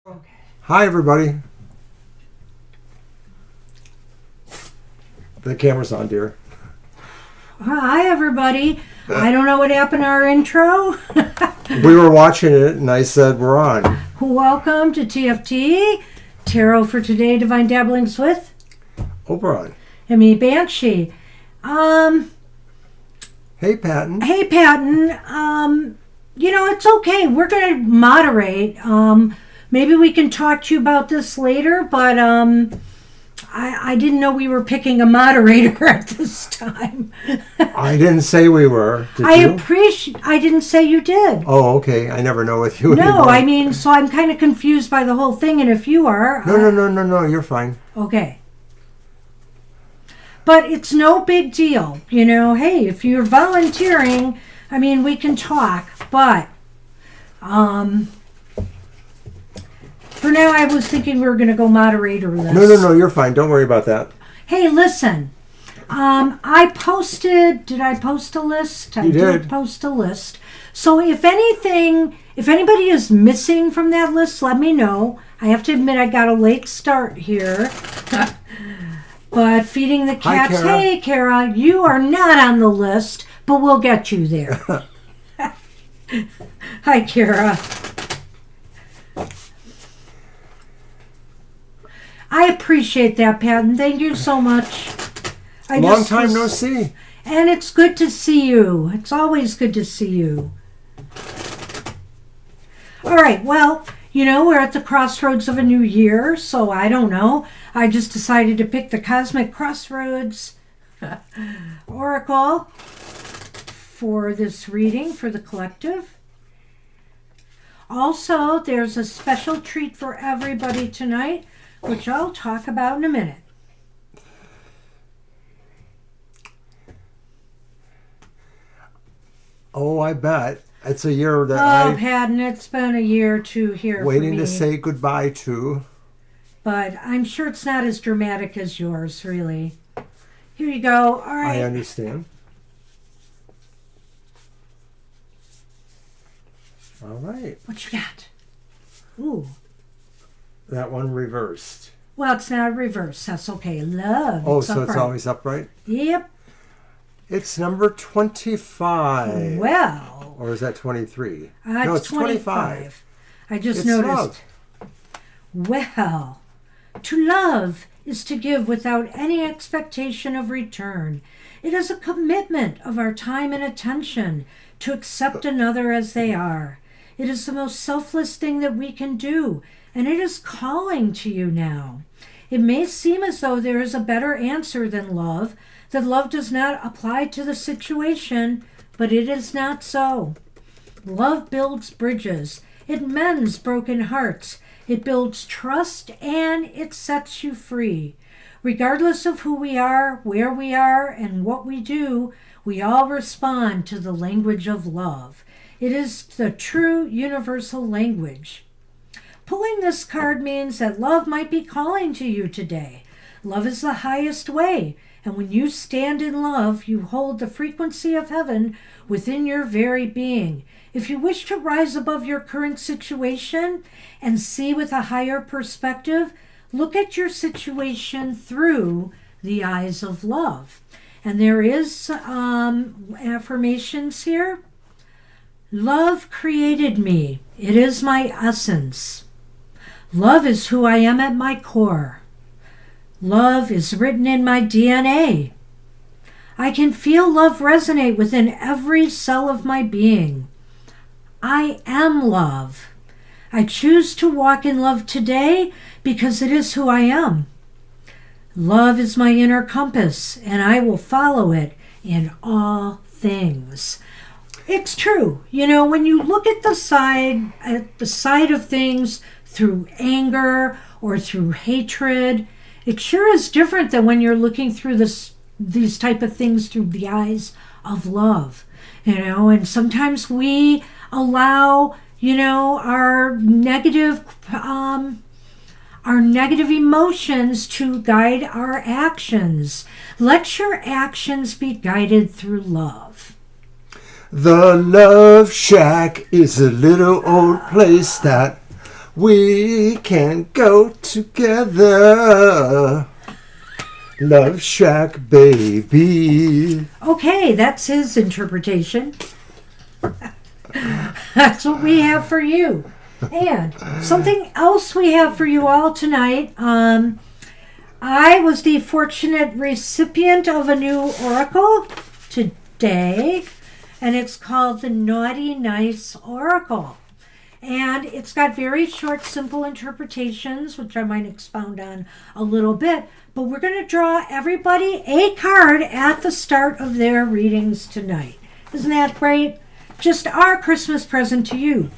Okay. Hi, everybody. The camera's on, dear. Hi, everybody. I don't know what happened to our intro. We were watching it, and I said, we're on. Welcome to TFT, Tarot for Today, Divine Dabblings with Oberon. and me, Banshee. Hey, Patton. Hey, Patton. It's okay. We're going to moderate. Maybe we can talk to you about this later, but I didn't know we were picking a moderator at this time. I didn't say we were. Did I you? I didn't say you did. Oh, okay. I never know with you No, anymore. I mean, so I'm kind of confused by the whole thing, and if you are... No. You're fine. Okay. But it's no big deal. Hey, if you're volunteering, I mean, we can talk, but... For now, I was thinking we were going to go moderatorless. No, you're fine. Don't worry about that. Hey, listen. I posted... Did I post a list? I did post a list. So if anybody is missing from that list, let me know. I have to admit I got a late start here. But feeding the cats... Hi, Kara. Hey, Kara, you are not on the list, but we'll get you there. Hi, Kara. I appreciate that, Patton. Thank you so much. Long time no see. And it's good to see you. It's always good to see you. All right, well, we're at the crossroads of a new year, so I don't know. I just decided to pick the Cosmic Crossroads Oracle for this reading for the collective. Also, there's a special treat for everybody tonight, which I'll talk about in a minute. Oh, I bet. It's a year that Patton, it's been a year or two here waiting for me, to say goodbye to. but I'm sure it's not as dramatic as yours, really. Here you go. All right. I understand. All right. What you got? Ooh. That one reversed. Well, it's not reverse. That's okay. Love. Oh, it's so it's upright. always upright? Yep. It's number 25. Well. Or is that 23? No, it's 25. I just It's noticed. love. Well, to love is to give without any expectation of return. It is a commitment of our time and attention to accept another as they are. It is the most selfless thing that we can do, and it is calling to you now. It may seem as though there is a better answer than love, that love does not apply to the situation, but it is not so. Love builds bridges. It mends broken hearts. It builds trust, and it sets you free. Regardless of who we are, where we are, and what we do, we all respond to the language of love. It is the true universal language. Pulling this card means that love might be calling to you today. Love is the highest way, and when you stand in love, you hold the frequency of heaven within your very being. If you wish to rise above your current situation and see with a higher perspective, look at your situation through the eyes of love. And there is affirmations here. Love created me. It is my essence. Love is who I am at my core. Love is written in my DNA. I can feel love resonate within every cell of my being. I am love. I choose to walk in love today because it is who I am. Love is my inner compass, and I will follow it in all things. It's true. When you look at the side of things through anger or through hatred, it sure is different than when you're looking through these type of things through the eyes of love. And sometimes we allow, our negative emotions to guide our actions. Let your actions be guided through love. The Love Shack is a little old place that We can go together. Love Shack, baby. Okay, that's his interpretation. That's what we have for you. And something else we have for you all tonight. I was the fortunate recipient of a new oracle today, and it's called the Naughty Nice Oracle. And it's got very short, simple interpretations, which I might expound on a little bit. But we're going to draw everybody a card at the start of their readings tonight. Isn't that great? Just our Christmas present to you.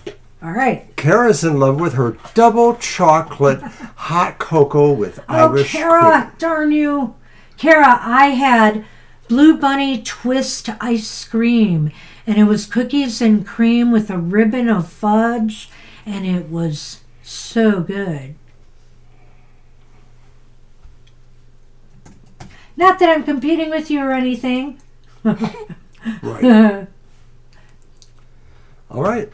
All right. Kara's in love with her double chocolate hot cocoa with Irish Kara, cream. darn you. Kara, I had Blue Bunny Twist ice cream, and it was cookies and cream with a ribbon of fudge, and it was so good. Not that I'm competing with you or anything. Right. All right.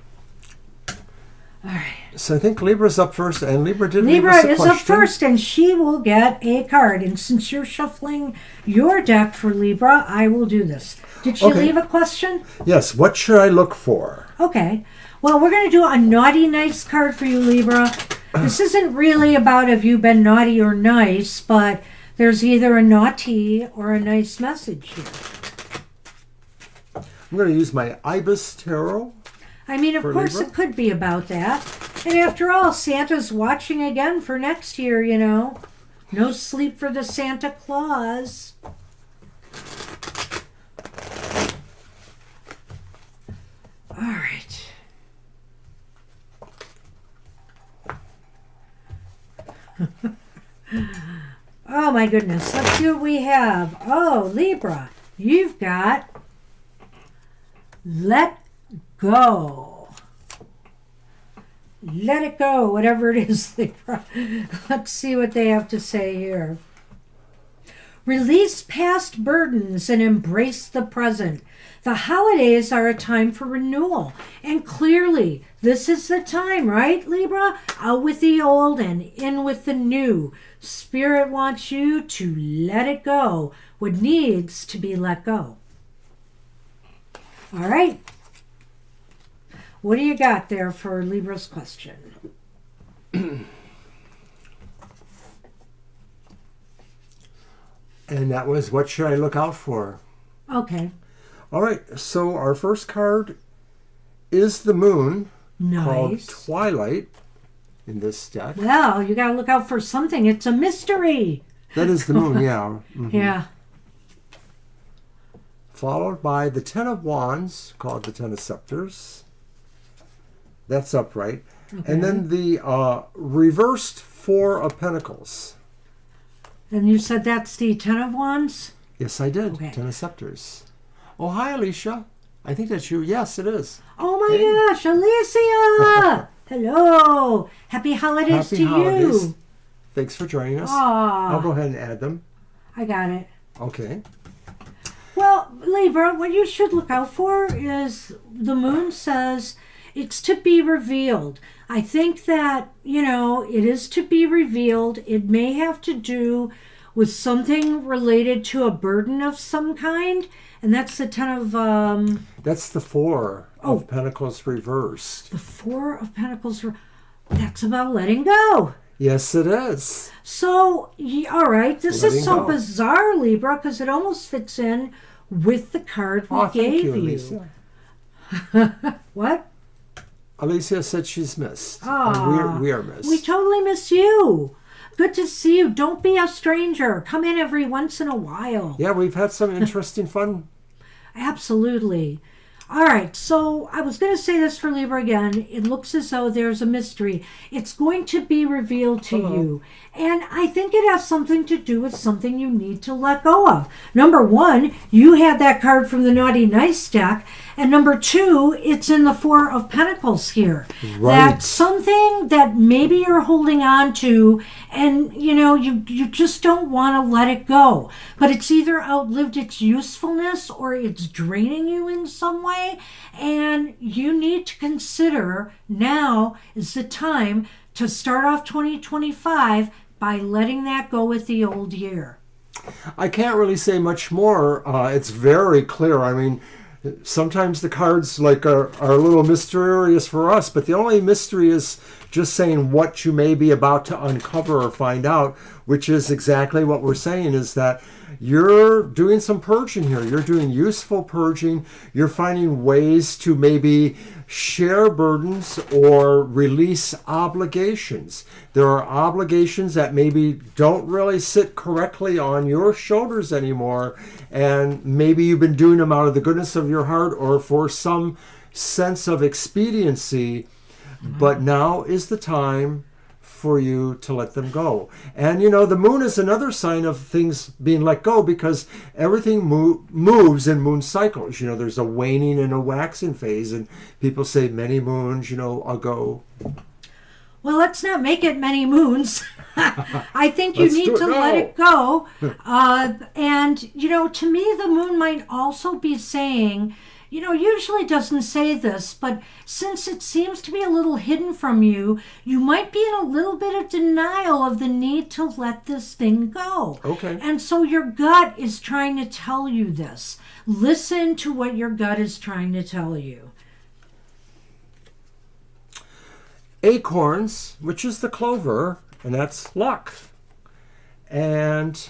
All right. So I think Libra's up first, and Libra did leave Libra us a is question. up first, and she will get a card. And since you're shuffling your deck for Libra, I will do this. Did she leave a question? Yes. What should I look for? Okay. Well, we're going to do a naughty nice card for you, Libra. This isn't really about have you been naughty or nice, but there's either a naughty or a nice message here. I'm going to use my Ibis Tarot. I mean, of course Libra? it could be about that. And after all, Santa's watching again for next year, you know. No sleep for the Santa Claus. All right. Oh my goodness. Let's see what we have. Oh, Libra, you've got let go. Let it go, whatever it is. Let's see what they have to say here. Release past burdens and embrace the present. The holidays are a time for renewal. And clearly, this is the time, right, Libra? Out with the old and in with the new. Spirit wants you to let it go, what needs to be let go. All right. What do you got there for Libra's question? And that was, what should I look out for? Okay. All right, so our first card is the moon, called Nice. Twilight, in this deck. Well, you got to look out for something. It's a mystery. That is the moon, yeah. Mhm. Yeah. Followed by the Ten of Wands, called the Ten of Scepters. That's upright. Okay. And then the reversed Four of Pentacles. And you said that's the Ten of Wands? Yes, I did. Okay. Ten of Scepters. Oh, hi, Alicia. I think that's you. Yes, it is. Oh my Hey. gosh, Alicia! Hello! Happy holidays Happy to holidays. you! Thanks for joining us. I'll Aw, go ahead and add them. I got it. Okay. Well, Libra, what you should look out for is the moon says it's to be revealed. I think that, you know, it is to be revealed. It may have to do with something related to a burden of some kind. And that's the Ten of, That's the Four of Pentacles reversed. the Four of Pentacles. That's about letting go. Yes, it is. So, all right, this is Letting so go. bizarre, Libra, because it almost fits in with the card we Oh, thank gave you, you. Alicia. What? Alicia said she's missed. Aw, And we are missed. We totally miss you. Good to see you. Don't be a stranger. Come in every once in a while. Yeah, we've had some interesting fun. Absolutely. All right, so I was going to say this for Libra again. It looks as though there's a mystery. It's going to be revealed to you. And I think it has something to do with something you need to let go of. Number one, you had that card from the Naughty Nice deck. And number two, it's in the Four of Pentacles here. Right. That's something that maybe you're holding on to and, you know, you just don't want to let it go. But it's either outlived its usefulness or it's draining you in some way. way. And you need to consider now is the time to start off 2025 by letting that go with the old year. I can't really say much more. It's very clear. I mean, sometimes the cards are a little mysterious for us, but the only mystery is just saying what you may be about to uncover or find out, which is exactly what we're saying, is that you're doing some purging here. You're doing useful purging. You're finding ways to maybe share burdens or release obligations. There are obligations that maybe don't really sit correctly on your shoulders anymore, and maybe you've been doing them out of the goodness of your heart or for some sense of expediency, but now is the time for you to let them go. And the moon is another sign of things being let go, because everything moves in moon cycles. There's a waning and a waxing phase, and people say many moons ago. Well, let's not make it many moons. I think you need to let it go. And to me, the moon might also be saying, usually doesn't say this, but since it seems to be a little hidden from you, you might be in a little bit of denial of the need to let this thing go. Okay. And so your gut is trying to tell you this. Listen to what your gut is trying to tell you. Acorns, which is the clover, and that's luck. And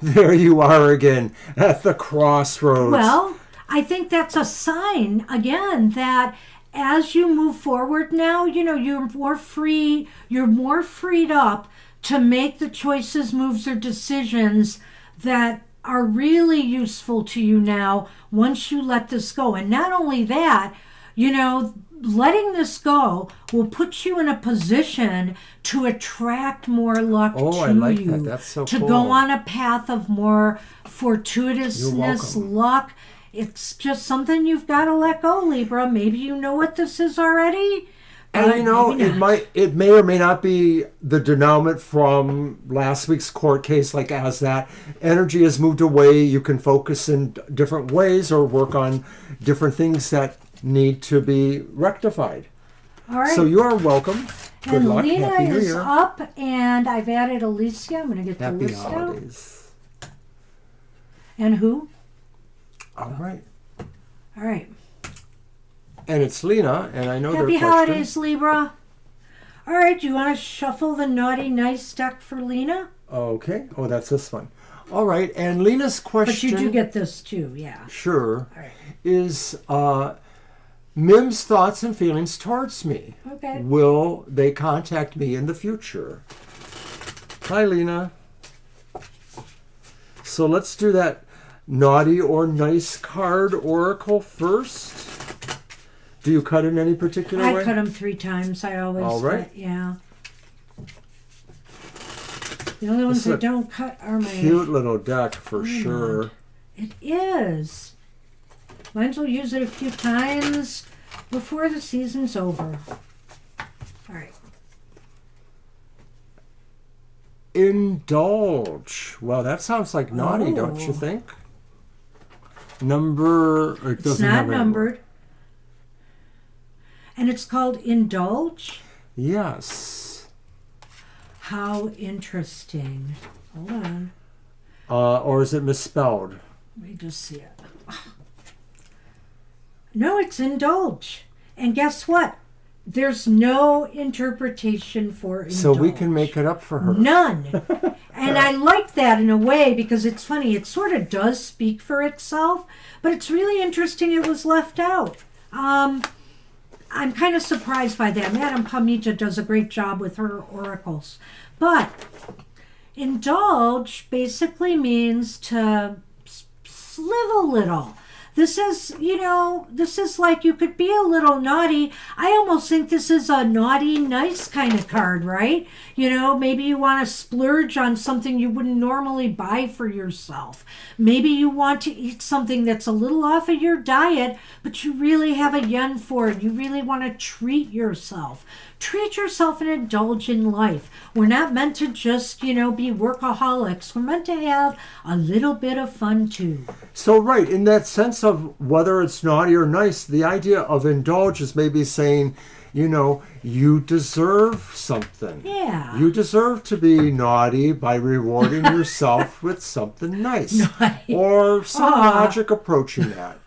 there you are again at the crossroads. Well, I think that's a sign, again, that as you move forward now, you're more freed up to make the choices, moves, or decisions that are really useful to you now once you let this go. And not only that, letting this go will put you in a position to attract more luck to I like you. that. That's so to cool. go on a path of more fortuitousness, luck. It's just something you've got to let go, Libra. Maybe you know what this is already. And it may or may not be the denouement from last week's court case. As that energy has moved away, you can focus in different ways or work on different things that need to be rectified. All right. So you are welcome. Good and luck. Lena Happy New is Year. up, and I've added Alicia. I'm going to get the Happy list holidays. out. And who? All right. All right. And it's Lena, and I know Happy their holidays, Libra. All right, do you want to shuffle the naughty nice deck for Lena? Okay. Oh, that's this one. All right, and Lena's question... But you do get this too, yeah. Sure. All right. Is Mim's thoughts and feelings towards me. Okay. Will they contact me in the future? Hi, Lena. So let's do that naughty or nice card oracle first. Do you cut in any particular way? I cut them 3 times. I always All right. yeah. The only ones that don't cut are my... Cute little deck for sure. It is. Might as well use it a few times before the season's over. All right. Indulge. Well, that sounds like naughty, don't you think? Number... It's not numbered. And it's called Indulge? Yes. How interesting. Hold on. Or is it misspelled? Let me just see it. No, it's Indulge. And guess what? There's no interpretation for Indulge. So we can make it up for her. None. And I like that in a way because it's funny. It sort of does speak for itself, but it's really interesting it was left out. I'm kind of surprised by that. Madame Pamita does a great job with her oracles. But indulge basically means to live a little. This is, this is like you could be a little naughty. I almost think this is a naughty, nice kind of card, right? Maybe you want to splurge on something you wouldn't normally buy for yourself. Maybe you want to eat something that's a little off of your diet, but you really have a yen for it. You really want to treat yourself. treat yourself and indulge in life. We're not meant to just, be workaholics. We're meant to have a little bit of fun too. So, right, in that sense of whether it's naughty or nice, the idea of indulge is maybe saying, you deserve something. Yeah. You deserve to be naughty by rewarding yourself with something nice. Naughty. Or some logic approaching that.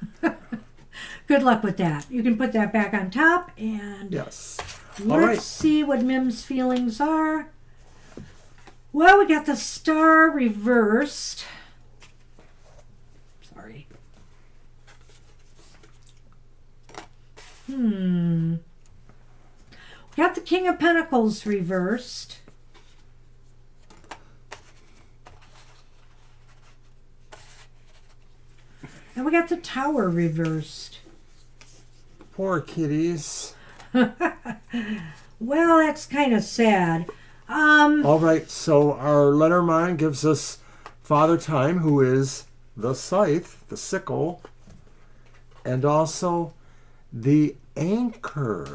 Good luck with that. You can put that back on top, and Yes. let's see what Mim's feelings are. Well, we got the Star reversed. Sorry. We got the King of Pentacles reversed. And we got the Tower reversed. Poor kitties. Well, that's kind of sad. All right, so our Lenormand gives us Father Time, who is the scythe, the sickle, and also the anchor.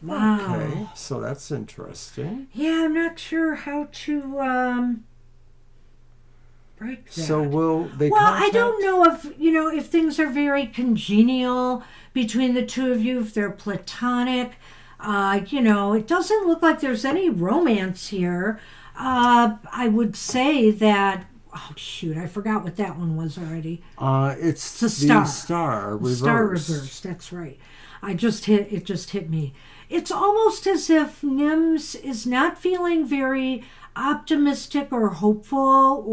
Wow. Okay, so that's interesting. Yeah, I'm not sure how to break that. So will they Well, contact? I don't know if things are very congenial between the two of you, if they're platonic. It doesn't look like there's any romance here. I would say that. Oh shoot! I forgot what that one was already. It's the the star. star reversed. Star reversed. That's right. It just hit me. It's almost as if Nims is not feeling very optimistic or hopeful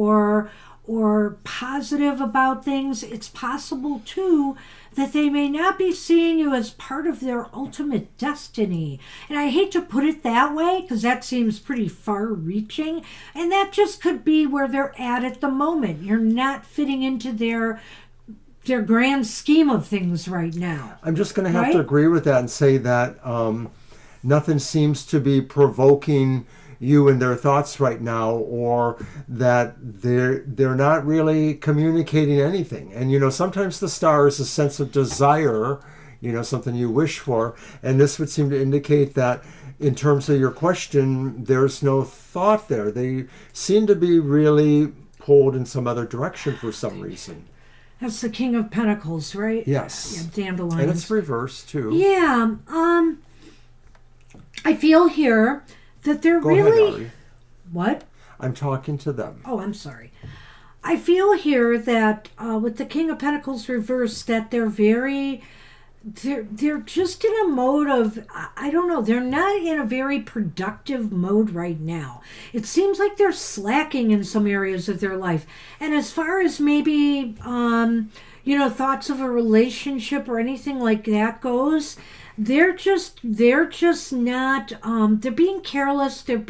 or positive about things. It's possible too that they may not be seeing you as part of their ultimate destiny. And I hate to put it that way because that seems pretty far-reaching, and that just could be where they're at the moment. You're not fitting into their grand scheme of things right now. I'm just going to have Right? to agree with that and say that nothing seems to be provoking you in their thoughts right now, or that they're not really communicating anything. And sometimes the star is a sense of desire, something you wish for, and this would seem to indicate that in terms of your question, there's no thought there. They seem to be really pulled in some other direction for some reason. That's the King of Pentacles, right? Yes. Yeah, dandelions. And it's reversed too. Yeah. I feel here that they're Go really... ahead, Ari. What? I'm talking to them. Oh, I'm sorry. I feel here that with the King of Pentacles reversed, that they're just in a mode of, I don't know, they're not in a very productive mode right now. It seems like they're slacking in some areas of their life. And as far as maybe, thoughts of a relationship or anything like that goes, they're just not, they're being careless, they're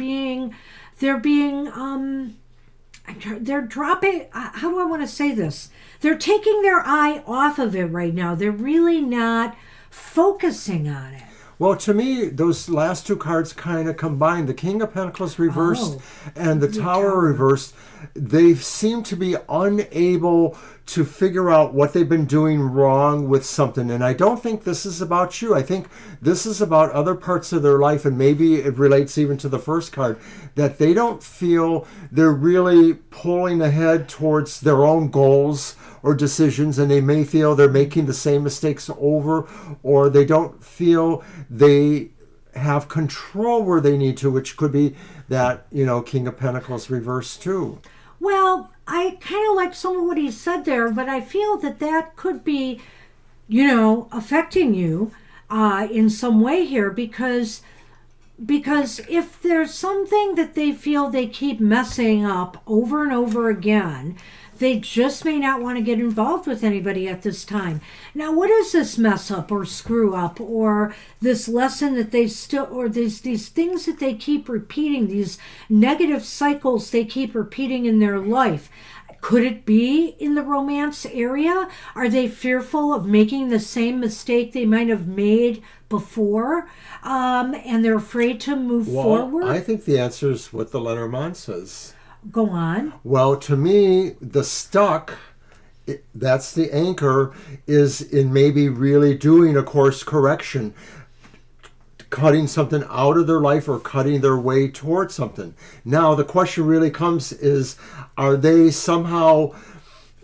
dropping, how do I want to say this? They're taking their eye off of it right now. They're really not focusing on it. Well, to me, those last two cards kind of combine. The King of Pentacles reversed and the Tower reversed. They seem to be unable to figure out what they've been doing wrong with something. And I don't think this is about you. I think this is about other parts of their life, and maybe it relates even to the first card, that they don't feel they're really pulling ahead towards their own goals or decisions, and they may feel they're making the same mistakes over, or they don't feel they have control where they need to, which could be that, King of Pentacles reversed too. Well, I kind of like some of what he said there, but I feel that could be, affecting you in some way here, because if there's something that they feel they keep messing up over and over again, they just may not want to get involved with anybody at this time. Now, what is this mess up or screw up, or this lesson that they still, or these things that they keep repeating, these negative cycles they keep repeating in their life? Could it be in the romance area? Are they fearful of making the same mistake they might have made before, and they're afraid to move forward? I think the answer is what the Lenormand says. Go on. Well, to me, the stuck, that's the anchor, is in maybe really doing a course correction. cutting something out of their life or cutting their way towards something. Now, the question really comes is, are they somehow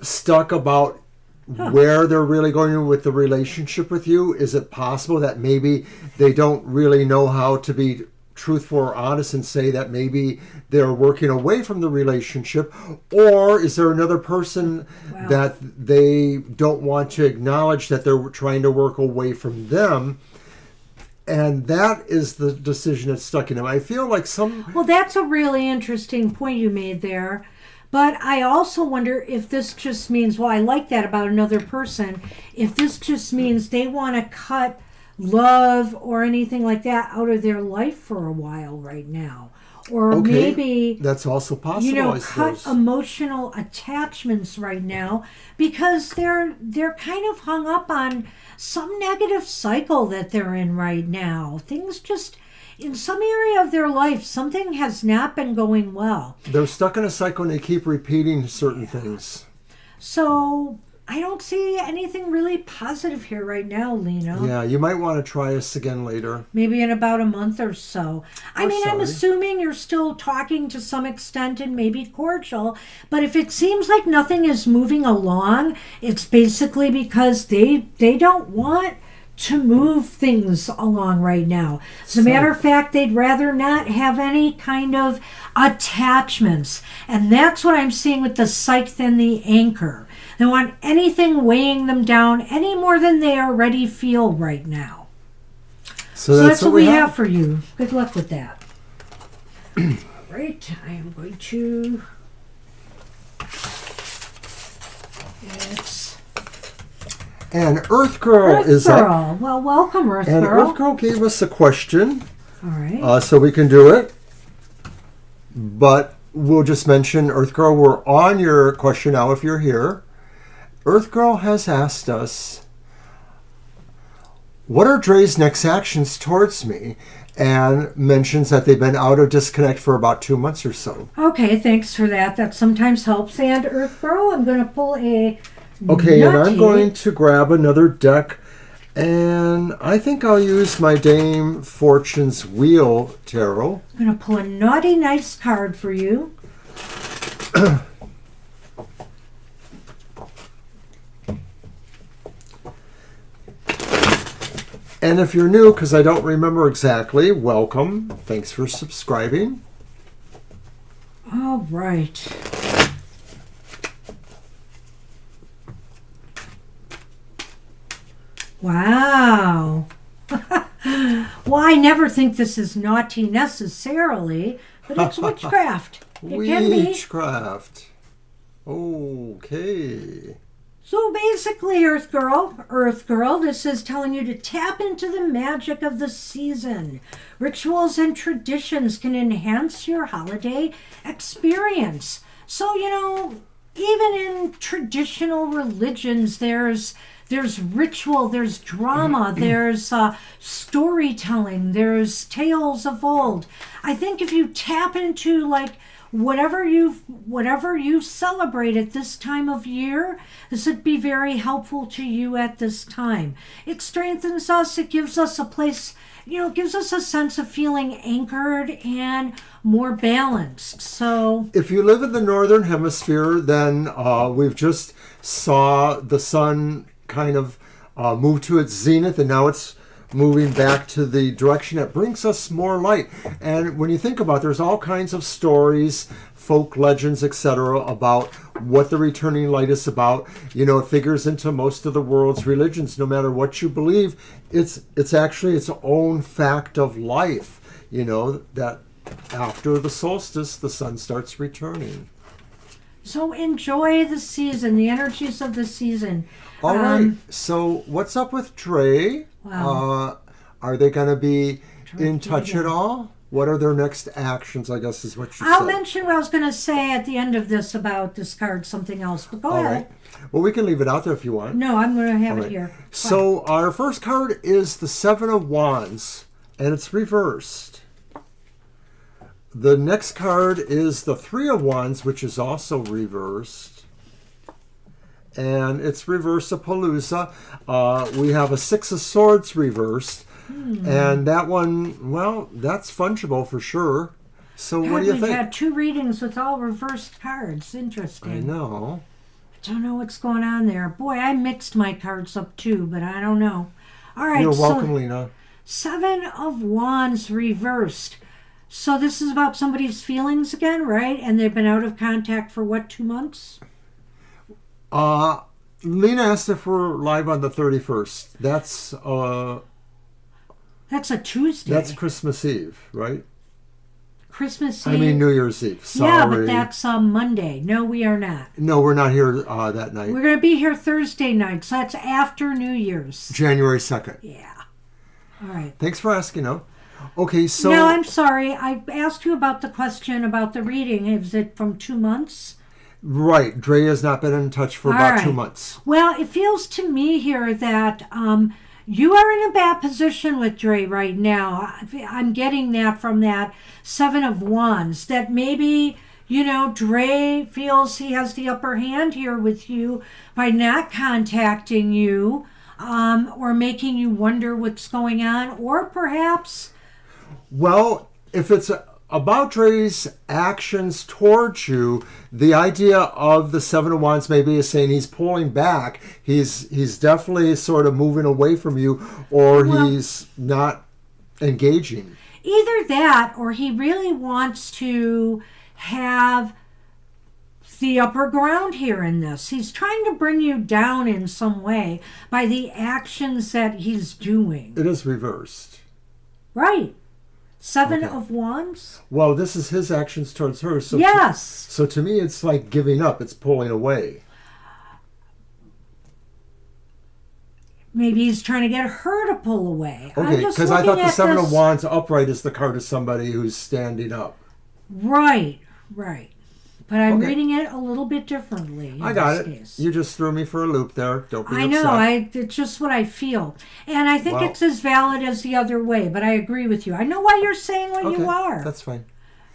stuck about where they're really going with the relationship with you? Is it possible that maybe they don't really know how to be truthful or honest and say that maybe they're working away from the relationship? Or is there another person that they don't want to acknowledge that they're trying to work away from them? And that is the decision that's stuck in them. I feel like Well, that's a really interesting point you made there. But I also wonder if this just means, well, I like that about another person, if this just means they want to cut love or anything like that out of their life for a while right now. Or maybe that's also possible, I suppose. Cut emotional attachments right now because they're kind of hung up on some negative cycle that they're in right now. Things just, in some area of their life, something has not been going well. They're stuck in a cycle and they keep repeating certain things. So I don't see anything really positive here right now, Lena. Yeah, you might want to try us again later. Maybe in about a month or so. I'm assuming you're still talking to some extent and maybe cordial, but if it seems like nothing is moving along, it's basically because they don't want to move things along right now. As a matter of fact, they'd rather not have any kind of attachments. And that's what I'm seeing with the Psyche and the Anchor. They want anything weighing them down any more than they already feel right now. So that's what we have for you. Good luck with that. All right, I am going to... And Earth Girl is up. Well, welcome, Earth Girl. And Earth Girl gave us a question. All right. So we can do it. But we'll just mention, Earth Girl, we're on your question now if you're here. Earth Girl has asked us, what are Dre's next actions towards me? And mentions that they've been out of disconnect for about 2 months or so. Okay, thanks for that. That sometimes helps. And Earth Girl, I'm going to pull a... Okay, and I'm going to grab another deck, and I think I'll use my Dame Fortune's Wheel Tarot. I'm going to pull a naughty nice card for you. And if you're new, because I don't remember exactly, welcome. Thanks for subscribing. All right. Wow. Well, I never think this is naughty necessarily, but it's witchcraft. It can be. Witchcraft. Okay. So basically, Earth Girl, this is telling you to tap into the magic of the season. Rituals and traditions can enhance your holiday experience. So, even in traditional religions, there's ritual, there's drama, there's storytelling, there's tales of old. I think if you tap into whatever you celebrate at this time of year, this would be very helpful to you at this time. It strengthens us, it gives us a place, gives us a sense of feeling anchored and more balanced. So if you live in the northern hemisphere, then we've just saw the sun kind of move to its zenith, and now it's moving back to the direction that brings us more light. And when you think about it, there's all kinds of stories, folk legends, etc., about what the returning light is about. It figures into most of the world's religions. No matter what you believe, it's actually its own fact of life, that after the solstice, the sun starts returning. So enjoy the season, the energies of the season. All right. So what's up with Dre? Wow. Are they going to be in touch at all? What are their next actions, I guess is what you I'll said. mention what I was going to say at the end of this about discard something else, but go ahead. Right. Well, we can leave it out there if you want. No, I'm going to have it here. So our first card is the Seven of Wands, and it's reversed. The next card is the Three of Wands, which is also reversed. And it's reverse-a-palooza. We have a Six of Swords reversed. And that one, well, that's fungible for sure. So what do you We've think? had 2 readings with all reversed cards. Interesting. I know. Don't know what's going on there. Boy, I mixed my cards up too, but I don't know. All right, You're welcome, so Lena. 7 of Wands reversed. So this is about somebody's feelings again, right? And they've been out of contact for what, 2 months? Lena asked if we're live on the 31st. That's a Tuesday. That's Christmas Eve, right? Christmas Eve. I mean New Year's Eve. Sorry. Yeah, but that's Monday. No, we are not. No, we're not here that night. We're going to be here Thursday night, so that's after New Year's. January 2nd. Yeah. All right. Thanks for asking, though. Okay, so... No, I'm sorry. I asked you about the question about the reading. Is it from 2 months? Right. Dre has not been in touch for about 2 months. Well, it feels to me here that you are in a bad position with Dre right now. I'm getting that from that 7 of Wands, that maybe, Dre feels he has the upper hand here with you by not contacting you or making you wonder what's going on, or perhaps... Well, if it's about Dre's actions towards you, the idea of the 7 of Wands maybe is saying he's pulling back. He's definitely sort of moving away from you, or he's not engaging. Either that, or he really wants to have the upper ground here in this. He's trying to bring you down in some way by the actions that he's doing. It is reversed. Right. 7 of Wands? Well, this is his actions towards her. So yes. So to me, it's like giving up. It's pulling away. Maybe he's trying to get her to pull away. Okay, because I thought the 7 of Wands upright is the card of somebody who's standing up. Right. But I'm reading it a little bit differently. I got it. Case. You just threw me for a loop there. Don't be upset. I know. It's just what I feel. And I think it's as valid as the other way, but I agree with you. I know why you're saying what you are. That's fine.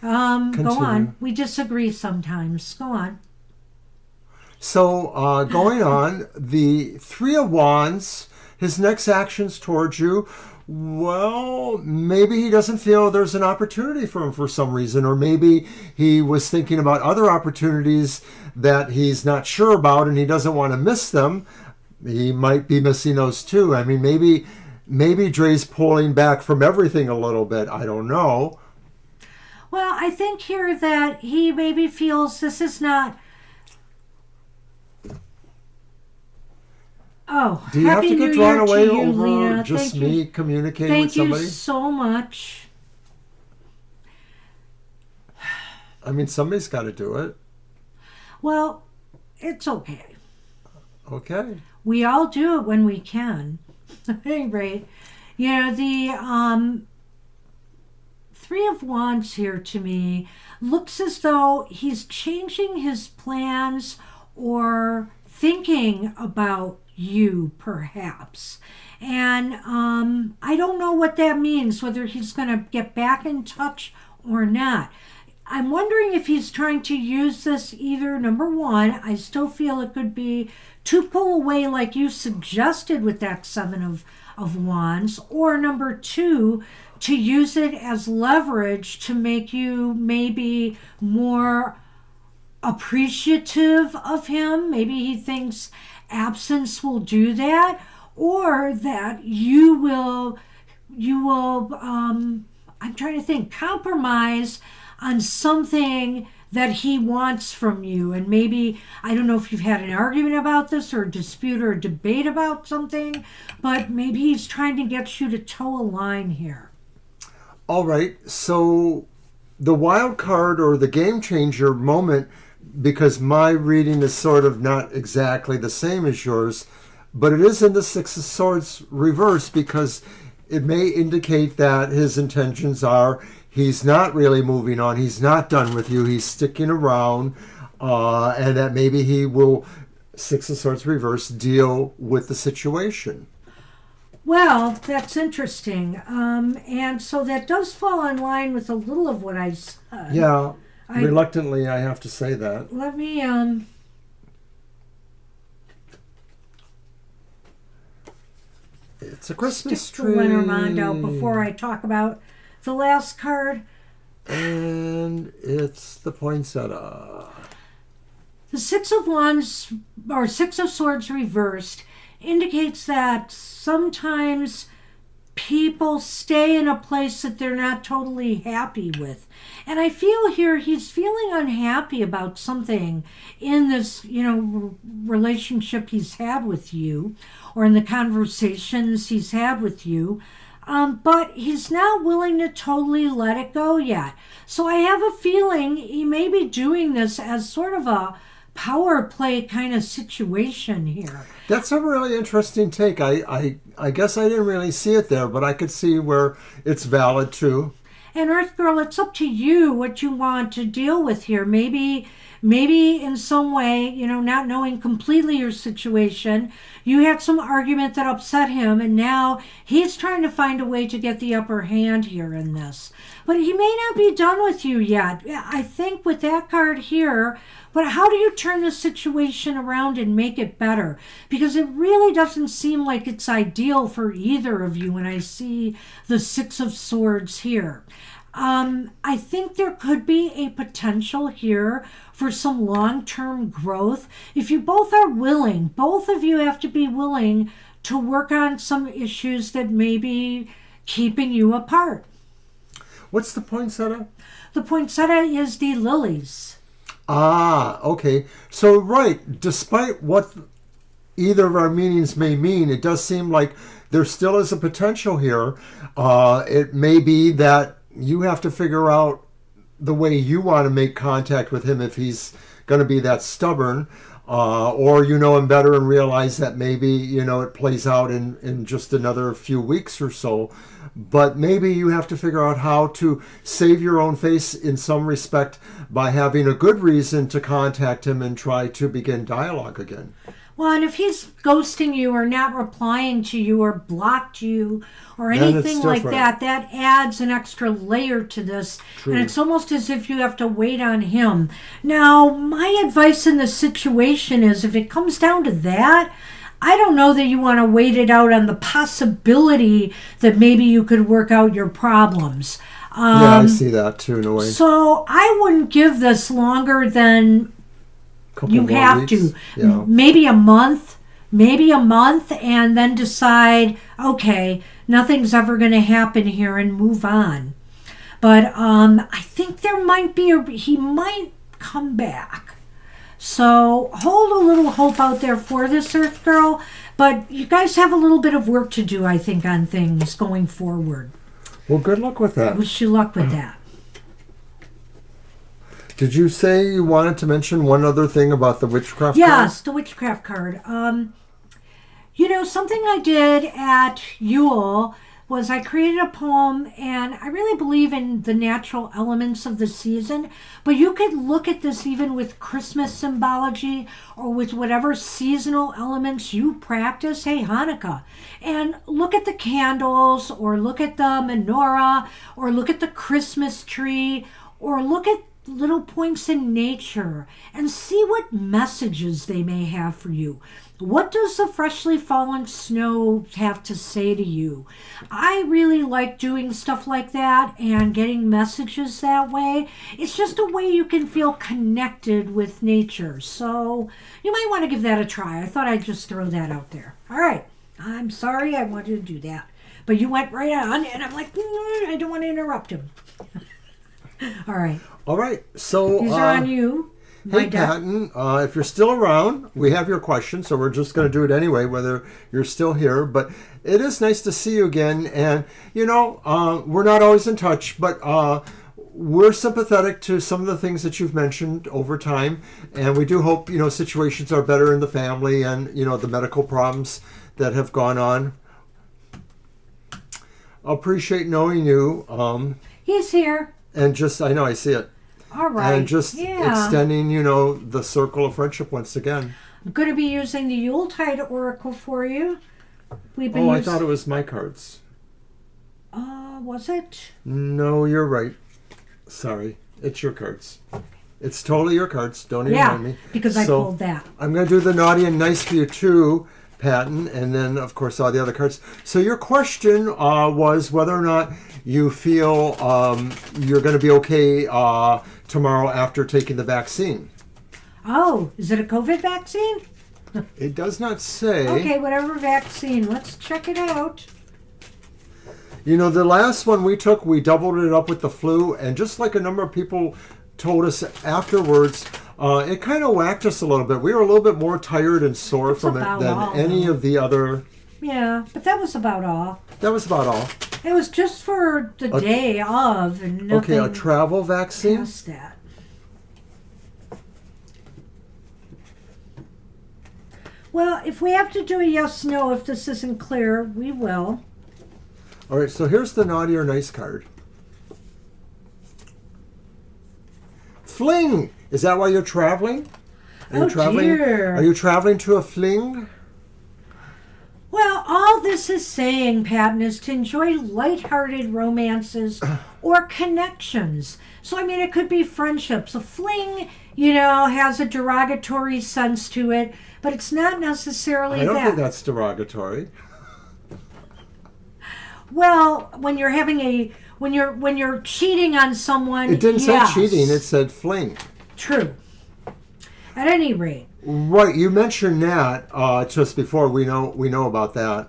Go on. We disagree sometimes. Go on. So, going on, the 3 of Wands, his next actions towards you, well, maybe he doesn't feel there's an opportunity for him for some reason, or maybe he was thinking about other opportunities that he's not sure about and he doesn't want to miss them. He might be missing those too. I mean, maybe Dre's pulling back from everything a little bit. I don't know. Well, I think here that he maybe feels this is not... Oh, do you have to get drawn away over Lena. just me communicating with somebody? Thank you so much. I mean, somebody's got to do it. Well, it's okay. Okay. We all do it when we can. At any rate, the 3 of Wands here to me looks as though he's changing his plans or thinking about you, perhaps. And I don't know what that means, whether he's going to get back in touch or not. I'm wondering if he's trying to use this either, number one, I still feel it could be to pull away like you suggested with that 7 of Wands, or number 2, to use it as leverage to make you maybe more appreciative of him. Maybe he thinks absence will do that, or that you will I'm trying to think, compromise on something that he wants from you. And maybe, I don't know if you've had an argument about this or a dispute or a debate about something, but maybe he's trying to get you to toe a line here. All right, so the wild card or the game changer moment, because my reading is sort of not exactly the same as yours, but it is in the 6 of Swords reverse, because it may indicate that his intentions are he's not really moving on, he's not done with you, he's sticking around, and that maybe he will, 6 of Swords reverse, deal with the situation. Well, that's interesting. And so that does fall in line with a little of what I said. Yeah, reluctantly I have to say that. Let me, It's a Christmas stick tree. the Lenormand out before I talk about the last card. And it's the poinsettia. The Six of Wands, or Six of Swords reversed, indicates that sometimes people stay in a place that they're not totally happy with. And I feel here he's feeling unhappy about something in this, relationship he's had with you, or in the conversations he's had with you. But he's not willing to totally let it go yet. So I have a feeling he may be doing this as sort of a power play kind of situation here. That's a really interesting take. I guess I didn't really see it there, but I could see where it's valid too. And Earth Girl, it's up to you what you want to deal with here. Maybe in some way, not knowing completely your situation, you had some argument that upset him, and now he's trying to find a way to get the upper hand here in this. But he may not be done with you yet. I think with that card here, but how do you turn the situation around and make it better? Because it really doesn't seem like it's ideal for either of you when I see the Six of Swords here. I think there could be a potential here for some long-term growth. If you both are willing, both of you have to be willing to work on some issues that may be keeping you apart. What's the poinsettia? The poinsettia is the lilies. Ah, okay. So, right, despite what either of our meanings may mean, it does seem like there still is a potential here. It may be that you have to figure out the way you want to make contact with him if he's going to be that stubborn, or you know him better and realize that maybe, it plays out in just another few weeks or so. But maybe you have to figure out how to save your own face in some respect by having a good reason to contact him and try to begin dialogue again. Well, and if he's ghosting you or not replying to you or blocked you or anything like that, that adds an extra layer to this. True. And it's almost as if you have to wait on him. Now, my advice in this situation is if it comes down to that, I don't know that you want to wait it out on the possibility that maybe you could work out your problems. Yeah, I see that too, in a way. So I wouldn't give this longer than you have to. Yeah. Maybe a month, and then decide, okay, nothing's ever going to happen here and move on. But I think there might be, he might come back. So hold a little hope out there for this, Earth Girl. But you guys have a little bit of work to do, I think, on things going forward. Well, good luck with that. I wish you luck with that. Did you say you wanted to mention one other thing about the witchcraft card? Yes, the witchcraft card. Something I did at Yule was I created a poem, and I really believe in the natural elements of the season, but you could look at this even with Christmas symbology or with whatever seasonal elements you practice, hey, Hanukkah, and look at the candles or look at the menorah or look at the Christmas tree or look at little points in nature and see what messages they may have for you. What does the freshly fallen snow have to say to you? I really like doing stuff like that and getting messages that way. It's just a way you can feel connected with nature. So you might want to give that a try. I thought I'd just throw that out there. All right. I'm sorry I wanted to do that. But you went right on, and I'm like, I don't want to interrupt him. All right. All right. So these are on you. Hey, Patton, if you're still around, we have your question, so we're just going to do it anyway, whether you're still here. But it is nice to see you again. And, we're not always in touch, but we're sympathetic to some of the things that you've mentioned over time. And we do hope, situations are better in the family and, the medical problems that have gone on. Appreciate knowing you. He's here. And I know, I see it. All right. And just extending, the circle of friendship once again. I'm going to be using the Yuletide Oracle for you. I thought it was my cards. Was it? No, you're right. Sorry. It's your cards. It's totally your cards. Don't even mind me. Because I pulled that. I'm going to do the naughty and nice for you, too. Patton, and then, of course, all the other cards. So your question was whether or not you feel you're going to be okay tomorrow after taking the vaccine. Oh, is it a COVID vaccine? It does not say. Okay, whatever vaccine. Let's check it out. You know, the last one we took, we doubled it up with the flu, and just like a number of people told us afterwards, it kind of whacked us a little bit. We were a little bit more tired and sore from it than any of the other. Yeah, but that was about all. That was about all. It was just for the day of, and nothing. Okay, a travel vaccine? Past that. Well, if we have to do a yes/no if this isn't clear, we will. All right, so here's the naughty or nice card. Fling! Is that why you're traveling? Are you traveling? Dear. Are you traveling to a fling? Well, all this is saying, Patton, is to enjoy lighthearted romances or connections. So, I mean, it could be friendships. A fling, has a derogatory sense to it, but it's not necessarily that. I don't think that's derogatory. Well, when you're having when you're cheating on someone, it didn't yes. say cheating; it said fling. True. At any rate. Right, you mentioned that just before. We know about that.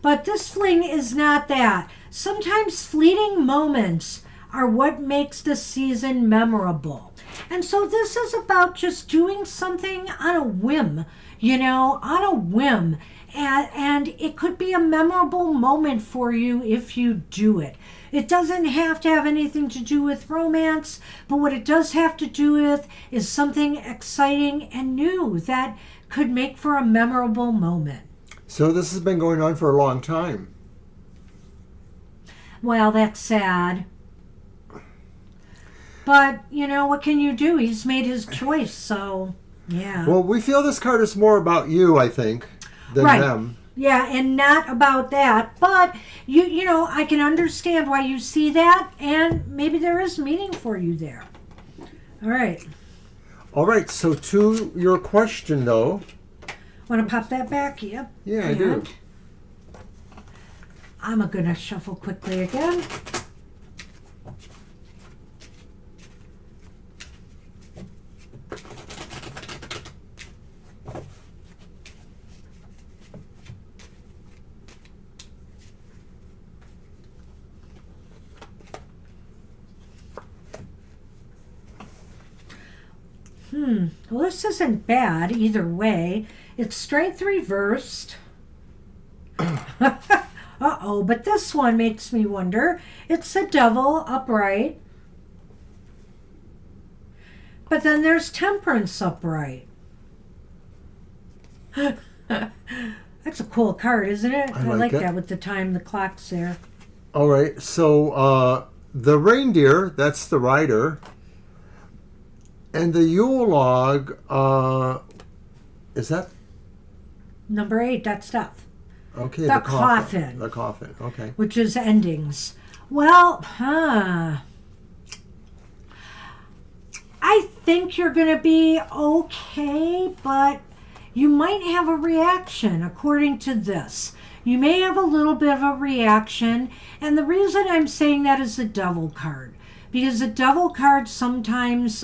But this fling is not that. Sometimes fleeting moments are what makes the season memorable. And so this is about just doing something on a whim, on a whim. And it could be a memorable moment for you if you do it. It doesn't have to have anything to do with romance, but what it does have to do with is something exciting and new that could make for a memorable moment. So this has been going on for a long time. Well, that's sad. But, what can you do? He's made his choice, so, yeah. Well, we feel this card is more about you, I think, than them. Yeah, and not about that. But, I can understand why you see that, and maybe there is meaning for you there. All right. All right, so to your question, though. Want to pop that back? Yep. Yeah, I do. I'm going to shuffle quickly again. Well, this isn't bad either way. It's strength reversed. Uh-oh, but this one makes me wonder. It's the devil upright. But then there's temperance upright. That's a cool card, isn't it? I like that with the time, the clock's there. All right, so the reindeer, that's the rider. And the Yule log, is that? Number 8, that's death. Okay, the coffin. The coffin, okay. Which is endings. Well, I think you're going to be okay, but you might have a reaction according to this. You may have a little bit of a reaction, and the reason I'm saying that is the devil card. Because the devil card sometimes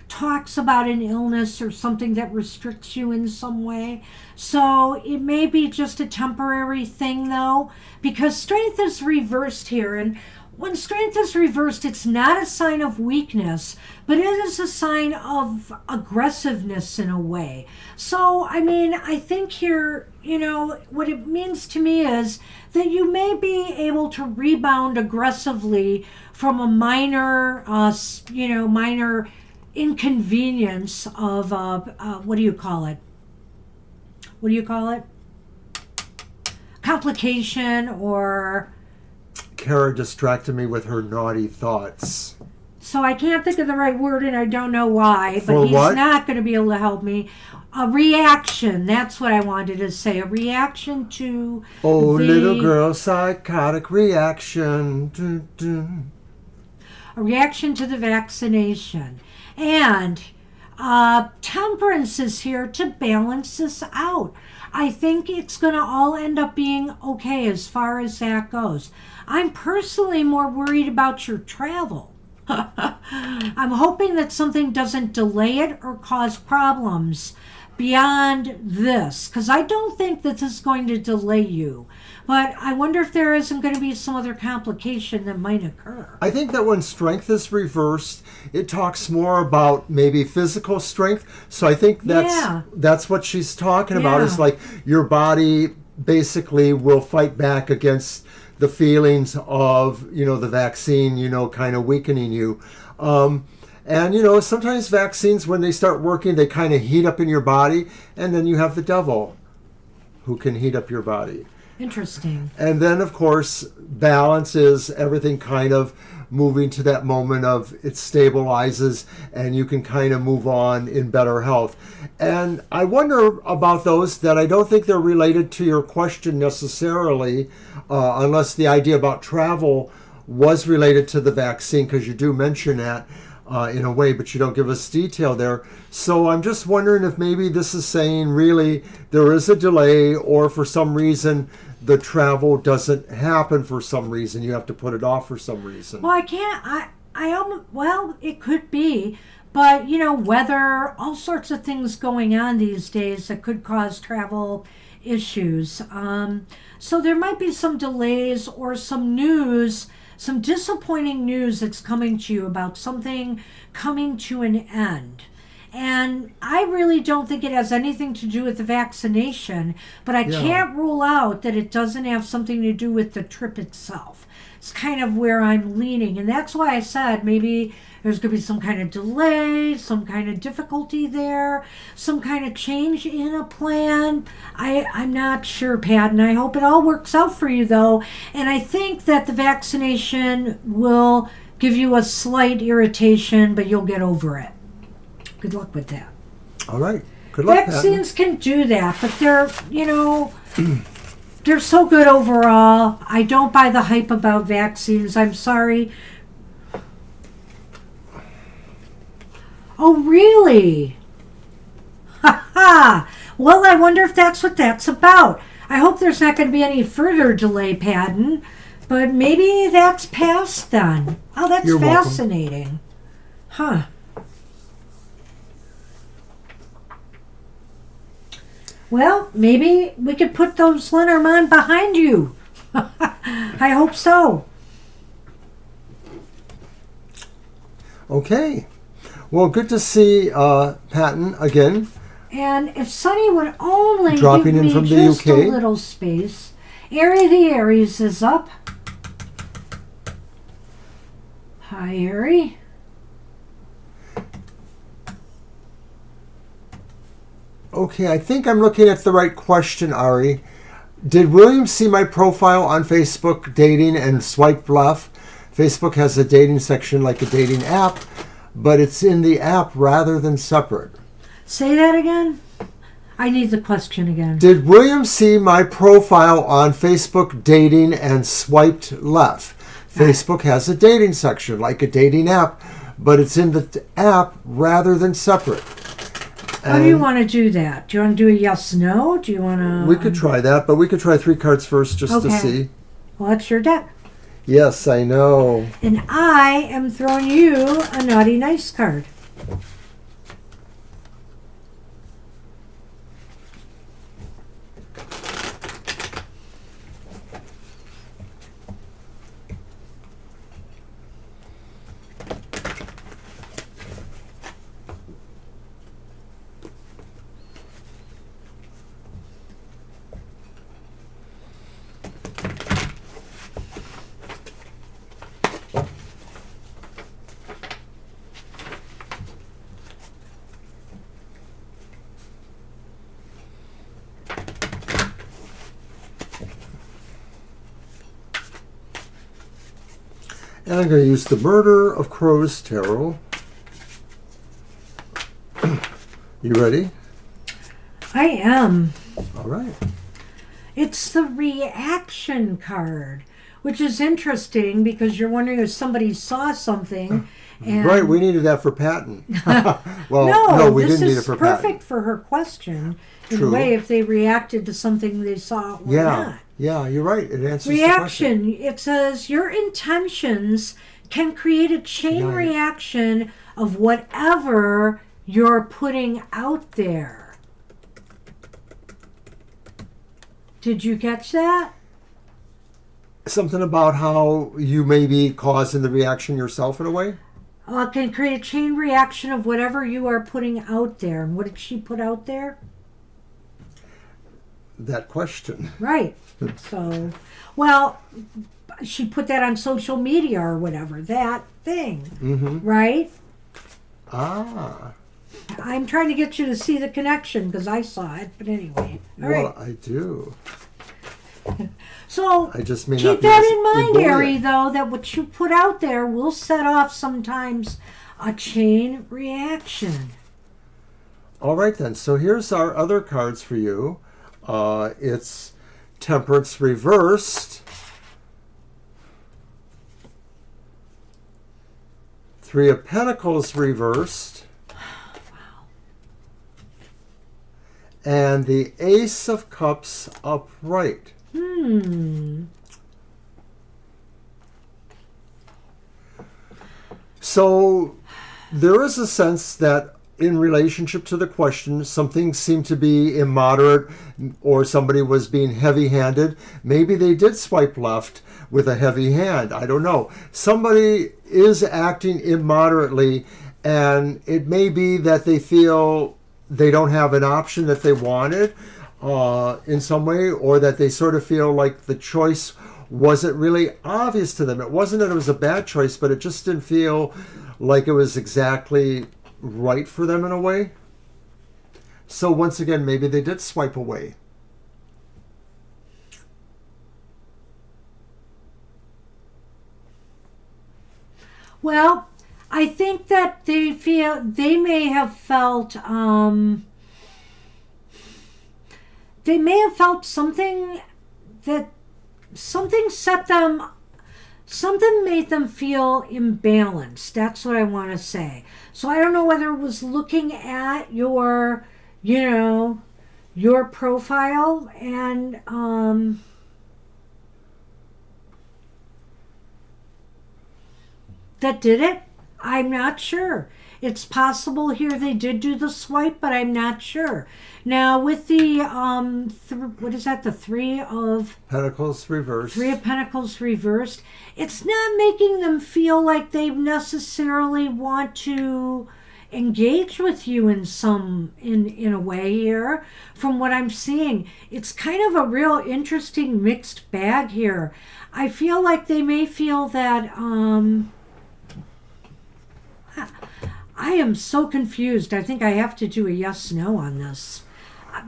talks about an illness or something that restricts you in some way. So it may be just a temporary thing, though, because strength is reversed here. And when strength is reversed, it's not a sign of weakness, but it is a sign of aggressiveness in a way. So, I mean, I think here, what it means to me is that you may be able to rebound aggressively from a minor inconvenience of, what do you call it? Complication or... Kara distracted me with her naughty thoughts. So I can't think of the right word and I don't know why, but he's not going to be able to help me. A reaction, that's what I wanted to say. A reaction to little girl, psychotic reaction. Dun, dun. A reaction to the vaccination. And temperance is here to balance this out. I think it's going to all end up being okay as far as that goes. I'm personally more worried about your travel. I'm hoping that something doesn't delay it or cause problems beyond this, because I don't think that this is going to delay you. But I wonder if there isn't going to be some other complication that might occur. I think that when strength is reversed, it talks more about maybe physical strength. So I think that's what she's talking about, is like your body basically will fight back against the feelings of, the vaccine, kind of weakening you. And, sometimes vaccines, when they start working, they kind of heat up in your body. And then you have the devil who can heat up your body. Interesting. And then, of course, balance is everything kind of moving to that moment of it stabilizes and you can kind of move on in better health. And I wonder about those that I don't think they're related to your question necessarily, unless the idea about travel was related to the vaccine, because you do mention that in a way, but you don't give us detail there. So I'm just wondering if maybe this is saying really there is a delay, or for some reason the travel doesn't happen for some reason. You have to put it off for some reason. Well, I can't. Well, it could be, but weather, all sorts of things going on these days that could cause travel issues. So there might be some delays or some news, some disappointing news that's coming to you about something coming to an end. And I really don't think it has anything to do with the vaccination, but I can't rule out that it doesn't have something to do with the trip itself. It's kind of where I'm leaning. And that's why I said maybe there's going to be some kind of delay, some kind of difficulty there, some kind of change in a plan. I'm not sure, Pat, and I hope it all works out for you, though. And I think that the vaccination will give you a slight irritation, but you'll get over it. Good luck with that. All right. Good luck, Vaccines can do that, but they're, they're so good overall. I don't buy the hype about vaccines. I'm sorry. Oh, really? Ha ha. Well, I wonder if that's what that's about. I hope there's not going to be any further delay, Padden. But maybe that's past then. Oh, that's You're fascinating. Welcome. Huh. Well, maybe we could put those Lenormand behind you. I hope so. Okay. Well, good to see Patton again. And if Sonny would only dropping give in me from the just UK. a little space. Airy the Aries is up. Hi, Airy. Okay, I think I'm looking at the right question, Ari. Did William see my profile on Facebook dating and swiped left? Facebook has a dating section like a dating app, but it's in the app rather than separate. Say that again? I need the question again. Did William see my profile on Facebook dating and swiped left? Facebook has a dating section like a dating app, but it's in the app rather than separate. How do you want to do that? Do you want to do a yes/no? Do you want to... We could try that, but we could try 3 cards first just to see. Well, it's your deck. Yes, I know. And I am throwing you a naughty nice card. And I'm going to use the Murder of Crows Tarot. You ready? I am. All right. It's the reaction card, which is interesting because you're wondering if somebody saw something. And Right, we needed that for Patton. Well, no, we this didn't need it is for perfect Patton. for her question. In True. a way, if they reacted to something they saw or Yeah, not. yeah, you're right. It answers the question. Reaction. It says your intentions can create a chain Right. reaction of whatever you're putting out there. Did you catch that? Something about how you may be causing the reaction yourself in a way? Can create a chain reaction of whatever you are putting out there. And what did she put out there? That question. Right. So, well, she put that on social media or whatever, that thing, Mm-hmm. right? Ah, I'm trying to get you to see the connection because I saw it, but anyway. All well, right. I do. So I just may not keep be that as in mind, ebullient. Ari, though, that what you put out there will set off sometimes a chain reaction. All right, then. So here's our other cards for you. It's Temperance reversed. Three of Pentacles reversed. And the Ace of Cups upright. So there is a sense that in relationship to the question, something seemed to be immoderate or somebody was being heavy-handed. Maybe they did swipe left with a heavy hand. I don't know. Somebody is acting immoderately, and it may be that they feel they don't have an option that they wanted in some way, or that they sort of feel like the choice wasn't really obvious to them. It wasn't that it was a bad choice, but it just didn't feel like it was exactly right for them in a way. So once again, maybe they did swipe away. Well, I think that they may have felt something that something made them feel imbalanced. That's what I want to say. So I don't know whether it was looking at your profile and that did it. I'm not sure. It's possible here they did do the swipe, but I'm not sure. Now with the what is that? The Three of Pentacles reversed. Three of Pentacles reversed. It's not making them feel like they necessarily want to engage with you in a way here. From what I'm seeing, it's kind of a real interesting mixed bag here. I feel like they may feel that I am so confused. I think I have to do a yes/no on this.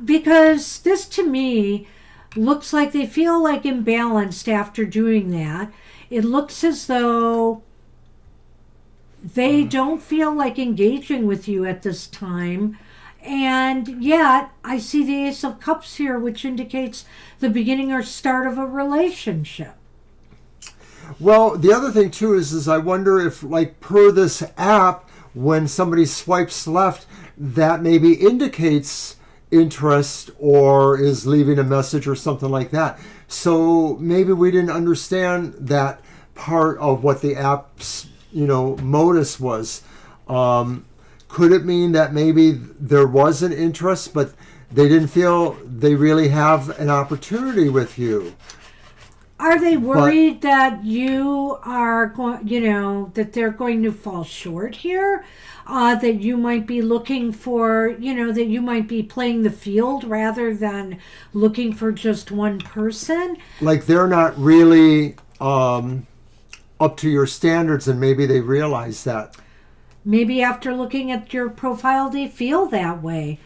Because this to me looks like they feel like imbalanced after doing that. It looks as though they don't feel like engaging with you at this time. And yet, I see the Ace of Cups here, which indicates the beginning or start of a relationship. Well, the other thing too is I wonder if, like, per this app, when somebody swipes left, that maybe indicates interest or is leaving a message or something like that. So maybe we didn't understand that part of what the app's, modus was. Could it mean that maybe there was an interest, but they didn't feel they really have an opportunity with you? Are they worried that you are going, that they're going to fall short here? That you might be looking for, that you might be playing the field rather than looking for just one person? Like they're not really up to your standards, and maybe they realize that. Maybe after looking at your profile, they feel that way,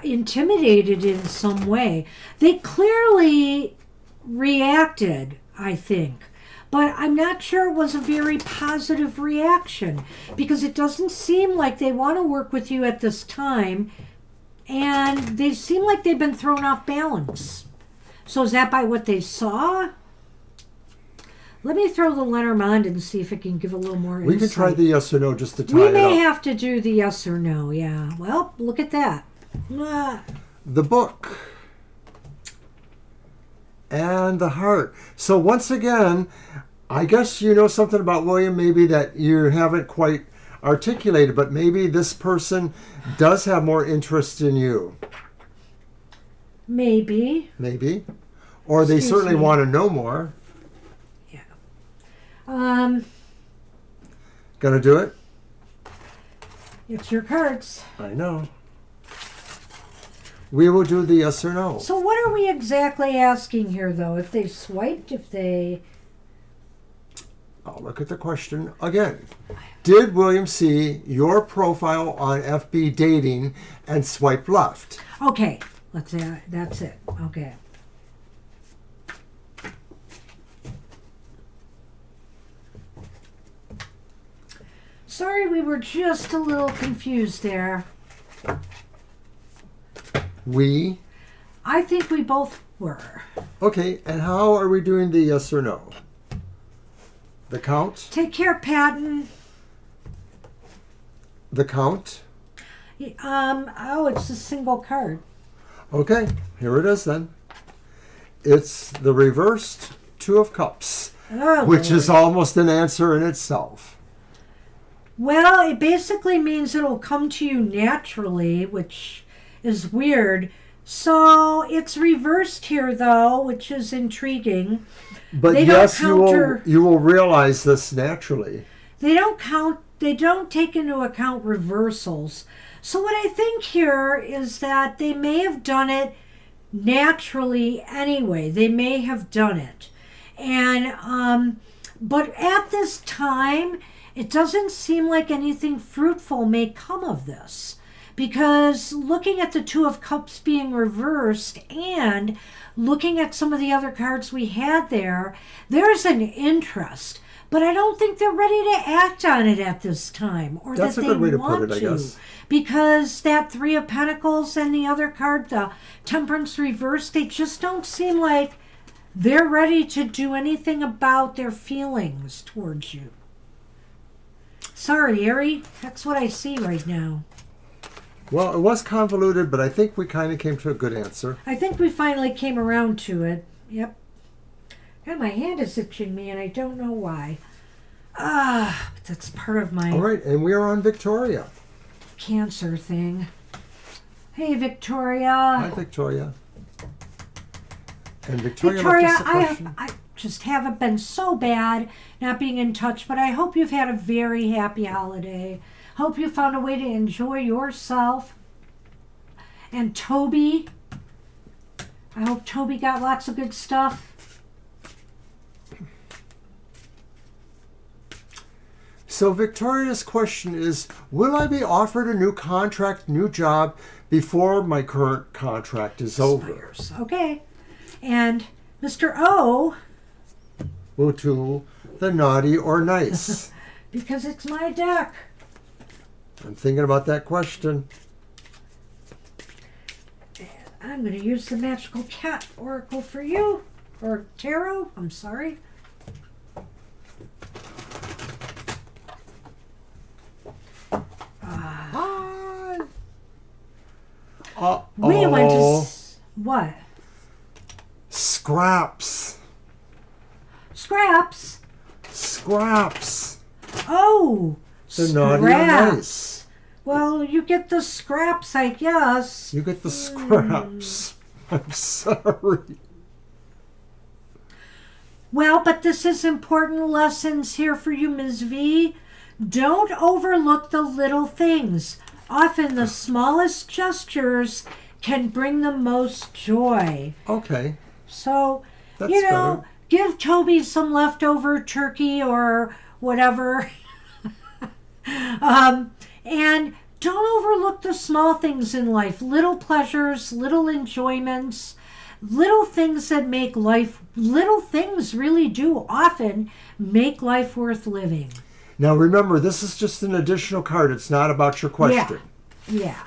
intimidated in some way. They clearly reacted, I think. But I'm not sure it was a very positive reaction because it doesn't seem like they want to work with you at this time, and they seem like they've been thrown off balance. So is that by what they saw? Let me throw the Lenormand and see if it can give a little more We insight. can try the yes or no just to tie We it may up. have to do the yes or no, yeah. Well, look at that. Ah, The book. And the heart. So once again, I guess you know something about William maybe that you haven't quite articulated, but maybe this person does have more interest in you. maybe. Maybe. Or they Excuse certainly me. want to know more. Yeah. Um, Gonna do it? it's your cards. I know. We will do the yes or no. So what are we exactly asking here, though? If they swiped, if they... I'll look at the question again. Did William see your profile on FB dating and swipe left? Okay, let's say that's it. Okay. Sorry, we were just a little confused there. We? I think we both were. Okay, and how are we doing the yes or no? The count? Take care, Patton. The count? Oh, it's a single card. Okay, here it is then. It's the reversed Two of Cups, Oh, which Lord. is almost an answer in itself. Well, it basically means it'll come to you naturally, which is weird. So it's reversed here, though, which is intriguing. But They don't yes, counter- you will realize this naturally. They don't take into account reversals. So what I think here is that they may have done it naturally anyway. They may have done it. And but at this time, it doesn't seem like anything fruitful may come of this. Because looking at the Two of Cups being reversed and looking at some of the other cards we had there, there's an interest. But I don't think they're ready to act on it at this time, or That's that a they good way to want put it, I guess. Because that Three of Pentacles and the other card, the Temperance reversed, they just don't seem like they're ready to do anything about their feelings towards you. Sorry, Ari, that's what I see right now. Well, it was convoluted, but I think we kind of came to a good answer. I think we finally came around to it. Yep. God, my hand is itching me, and I don't know why. But that's part of my All right, and we are on Victoria. cancer thing. Hey, Victoria. Hi, Victoria. And Victoria, Victoria, left us a question. I just haven't been so bad not being in touch, but I hope you've had a very happy holiday. Hope you found a way to enjoy yourself. And Toby, I hope Toby got lots of good stuff. So Victoria's question is, will I be offered a new contract, new job, before my current contract is over? Spires. Okay. And Mr. O, Will to the naughty or nice? because it's my deck. I'm thinking about that question. I'm going to use the Magical Cat Oracle for you. Or Tarot, I'm sorry. Hi. We went to... Uh-oh. What? Scraps. Scraps? Scraps. Oh, The naughty or scraps. nice. Well, you get the scraps, I guess. You get the scraps. I'm sorry. Well, but this is important lessons here for you, Ms. V. Don't overlook the little things. Often the smallest gestures can bring the most joy. Okay. So, That's you know, better. give Toby some leftover turkey or whatever. And don't overlook the small things in life. Little pleasures, little enjoyments, little things that make life, little things really do often make life worth living. Now remember, this is just an additional card. It's not about your question. Yeah.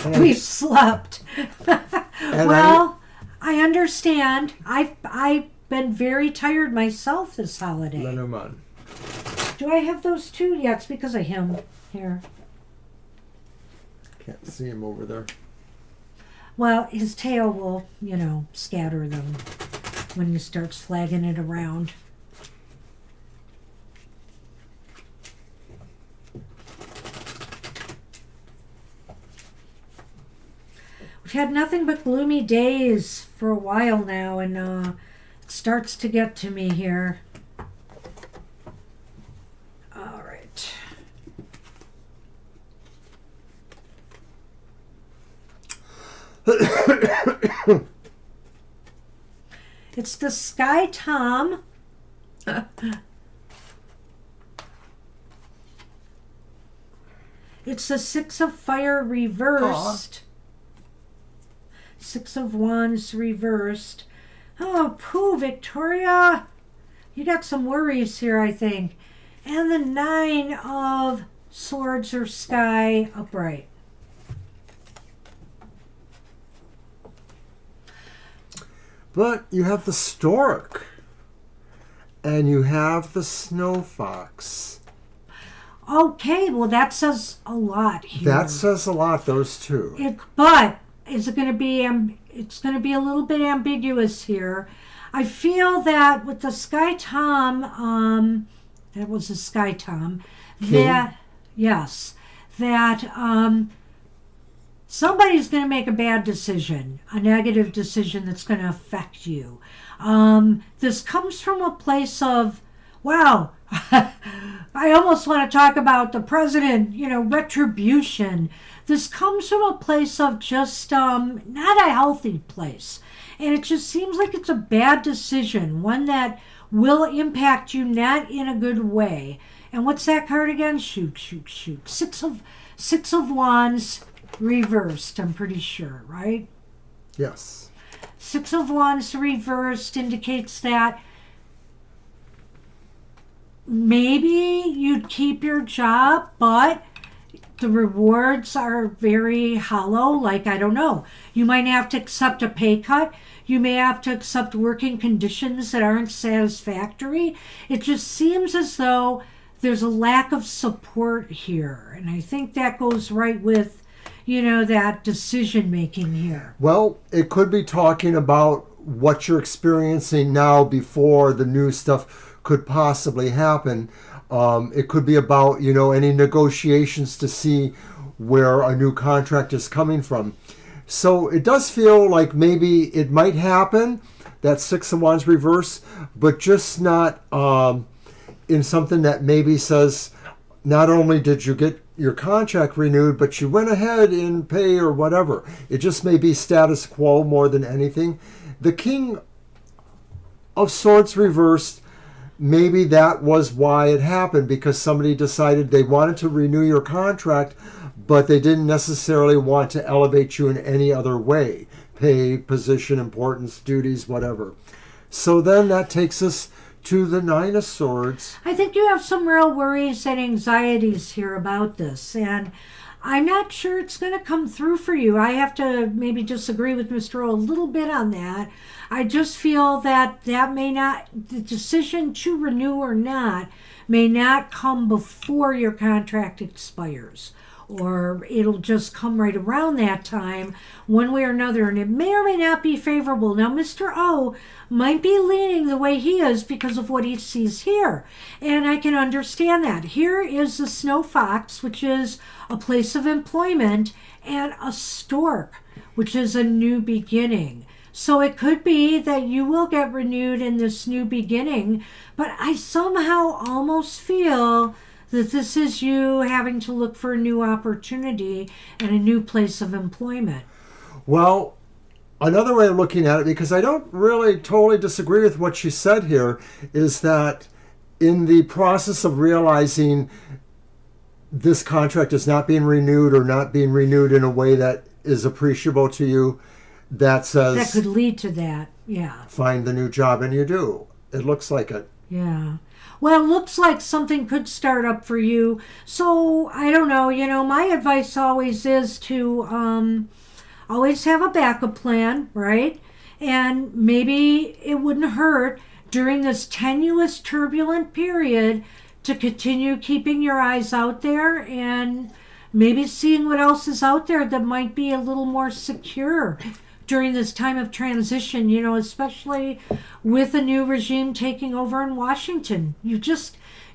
And- We've slept. and Well, I understand. I've been very tired myself this holiday. Lenormand. Do I have those two? Yeah, it's because of him. Here. Can't see him over there. Well, his tail will, scatter them when he starts flagging it around. We've had nothing but gloomy days for a while now, and it starts to get to me here. All right. It's the Sky Tom. It's the Six of Fire reversed. Six of Wands reversed. Oh, pooh, Victoria. You got some worries here, I think. And the Nine of Swords or Sky upright. But you have the Stork. And you have the Snow Fox. Okay, well, that says a lot here. That says a lot, those two. But is it going to be? It's going to be a little bit ambiguous here. I feel that with the Sky Tom, that was the Sky Tom. That somebody's going to make a bad decision, a negative decision that's going to affect you. This comes from a place of, wow. I almost want to talk about the president, retribution. This comes from a place of just not a healthy place. And it just seems like it's a bad decision, one that will impact you not in a good way. And what's that card again? Shoot. Six of Wands reversed, I'm pretty sure, right? Yes. Six of Wands reversed indicates that maybe you'd keep your job, but the rewards are very hollow. Like, I don't know. You might have to accept a pay cut. You may have to accept working conditions that aren't satisfactory. It just seems as though there's a lack of support here. And I think that goes right with, that decision making here. Well, it could be talking about what you're experiencing now before the new stuff could possibly happen. It could be about, any negotiations to see where a new contract is coming from. So it does feel like maybe it might happen, that Six of Wands reverse, but just not in something that maybe says, not only did you get your contract renewed, but you went ahead in pay or whatever. It just may be status quo more than anything. The King of Swords reversed, maybe that was why it happened, because somebody decided they wanted to renew your contract, but they didn't necessarily want to elevate you in any other way. Pay, position, importance, duties, whatever. So then that takes us to the Nine of Swords. I think you have some real worries and anxieties here about this, and I'm not sure it's going to come through for you. I have to maybe disagree with Mr. O a little bit on that. I just feel that the decision to renew or not may not come before your contract expires, or it'll just come right around that time, one way or another, and it may or may not be favorable. Now, Mr. O might be leaning the way he is because of what he sees here, and I can understand that. Here is the Snow Fox, which is a place of employment, and a Stork, which is a new beginning. So it could be that you will get renewed in this new beginning, but I somehow almost feel that this is you having to look for a new opportunity and a new place of employment. Well, another way of looking at it, because I don't really totally disagree with what she said here, is that in the process of realizing this contract is not being renewed or not being renewed in a way that is appreciable to you, that says... That could lead to that, yeah. Find the new job, and you do. It looks like it. Yeah. Well, it looks like something could start up for you. So, I don't know, my advice always is to always have a backup plan, right? And maybe it wouldn't hurt during this tenuous, turbulent period to continue keeping your eyes out there and maybe seeing what else is out there that might be a little more secure during this time of transition, especially with a new regime taking over in Washington.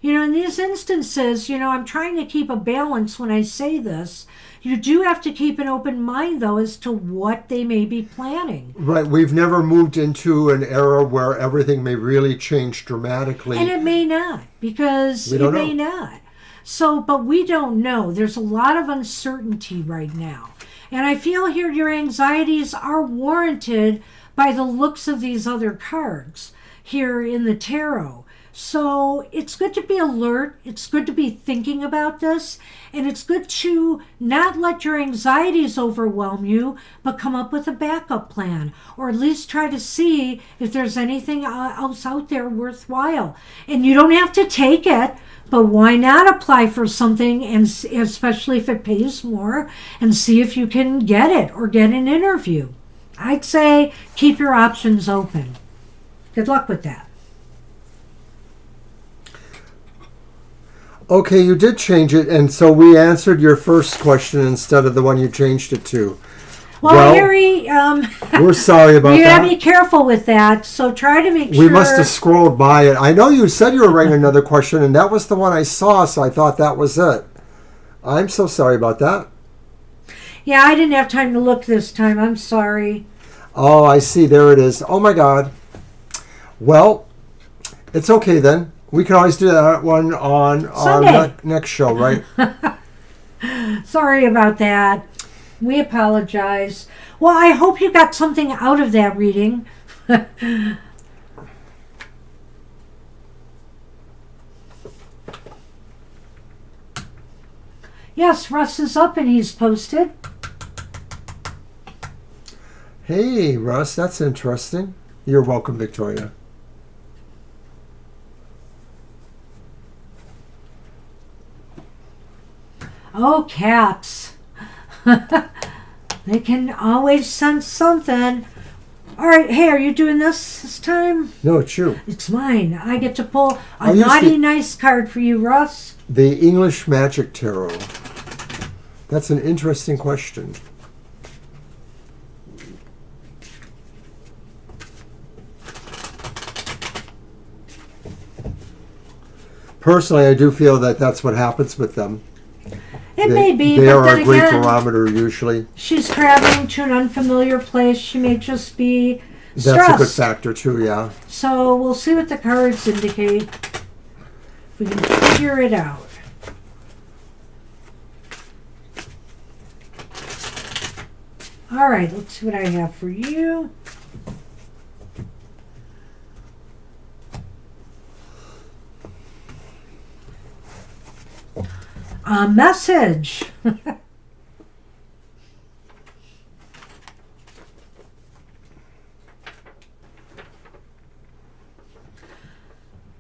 In these instances, I'm trying to keep a balance when I say this. You do have to keep an open mind, though, as to what they may be planning. Right. We've never moved into an era where everything may really change dramatically. And it may not, because it may not. So, but we don't know. There's a lot of uncertainty right now. And I feel here your anxieties are warranted by the looks of these other cards here in the tarot. So it's good to be alert. It's good to be thinking about this. And it's good to not let your anxieties overwhelm you, but come up with a backup plan. Or at least try to see if there's anything else out there worthwhile. And you don't have to take it, but why not apply for something, and especially if it pays more, and see if you can get it or get an interview. I'd say keep your options open. Good luck with that. Okay, you did change it, and so we answered your first question instead of the one you changed it to. Well, Harry, we're sorry about that. You gotta be careful with that, so try to make sure. We must have scrolled by it. I know you said you were writing another question, and that was the one I saw, so I thought that was it. I'm so sorry about that. Yeah, I didn't have time to look this time. I'm sorry. Oh, I see. There it is. Oh, my God. Well, it's okay then. We can always do that one on our next show, right? Sorry about that. We apologize. Well, I hope you got something out of that reading. Yes, Russ is up and he's posted. Hey, Russ, that's interesting. You're welcome, Victoria. Oh, cats. They can always sense something. All right, hey, are you doing this time? No, it's you. It's mine. I get to pull a naughty nice card for you, Russ. The English Magic Tarot. That's an interesting question. Personally, I do feel that that's what happens with them. It may be, they but are then a great again, barometer usually. She's traveling to an unfamiliar place. She may just be stressed. That's a good factor too, yeah. So we'll see what the cards indicate. If we can figure it out. All right, let's see what I have for you. A message.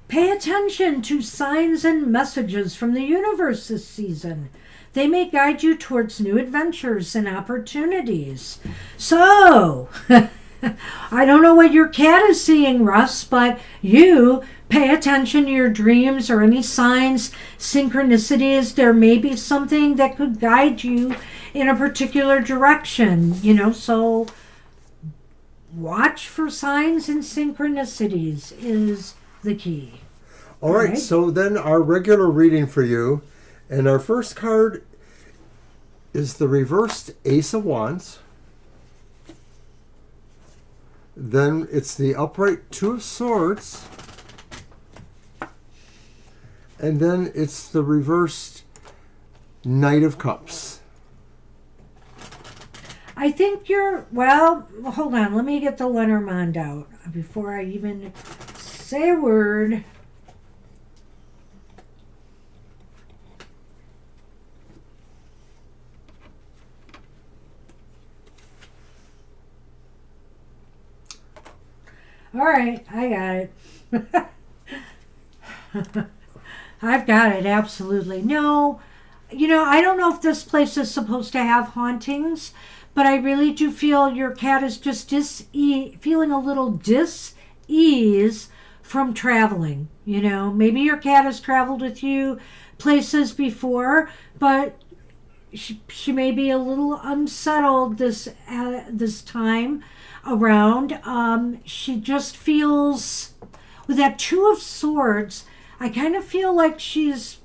Pay attention to signs and messages from the universe this season. They may guide you towards new adventures and opportunities. So, I don't know what your cat is seeing, Russ, but you pay attention to your dreams or any signs, synchronicities. There may be something that could guide you in a particular direction, so watch for signs and synchronicities is the key. All right, so then our regular reading for you, and our first card is the reversed Ace of Wands. Then it's the upright Two of Swords. And then it's the reversed Knight of Cups. I think well, hold on. Let me get the Lenormand out before I even say a word. All right, I got it. I've got it, absolutely. No, I don't know if this place is supposed to have hauntings, but I really do feel your cat is just feeling a little dis-ease from traveling. You know, maybe your cat has traveled with you places before, but she may be a little unsettled this time around. She just feels, with that Two of Swords, I kind of feel like she's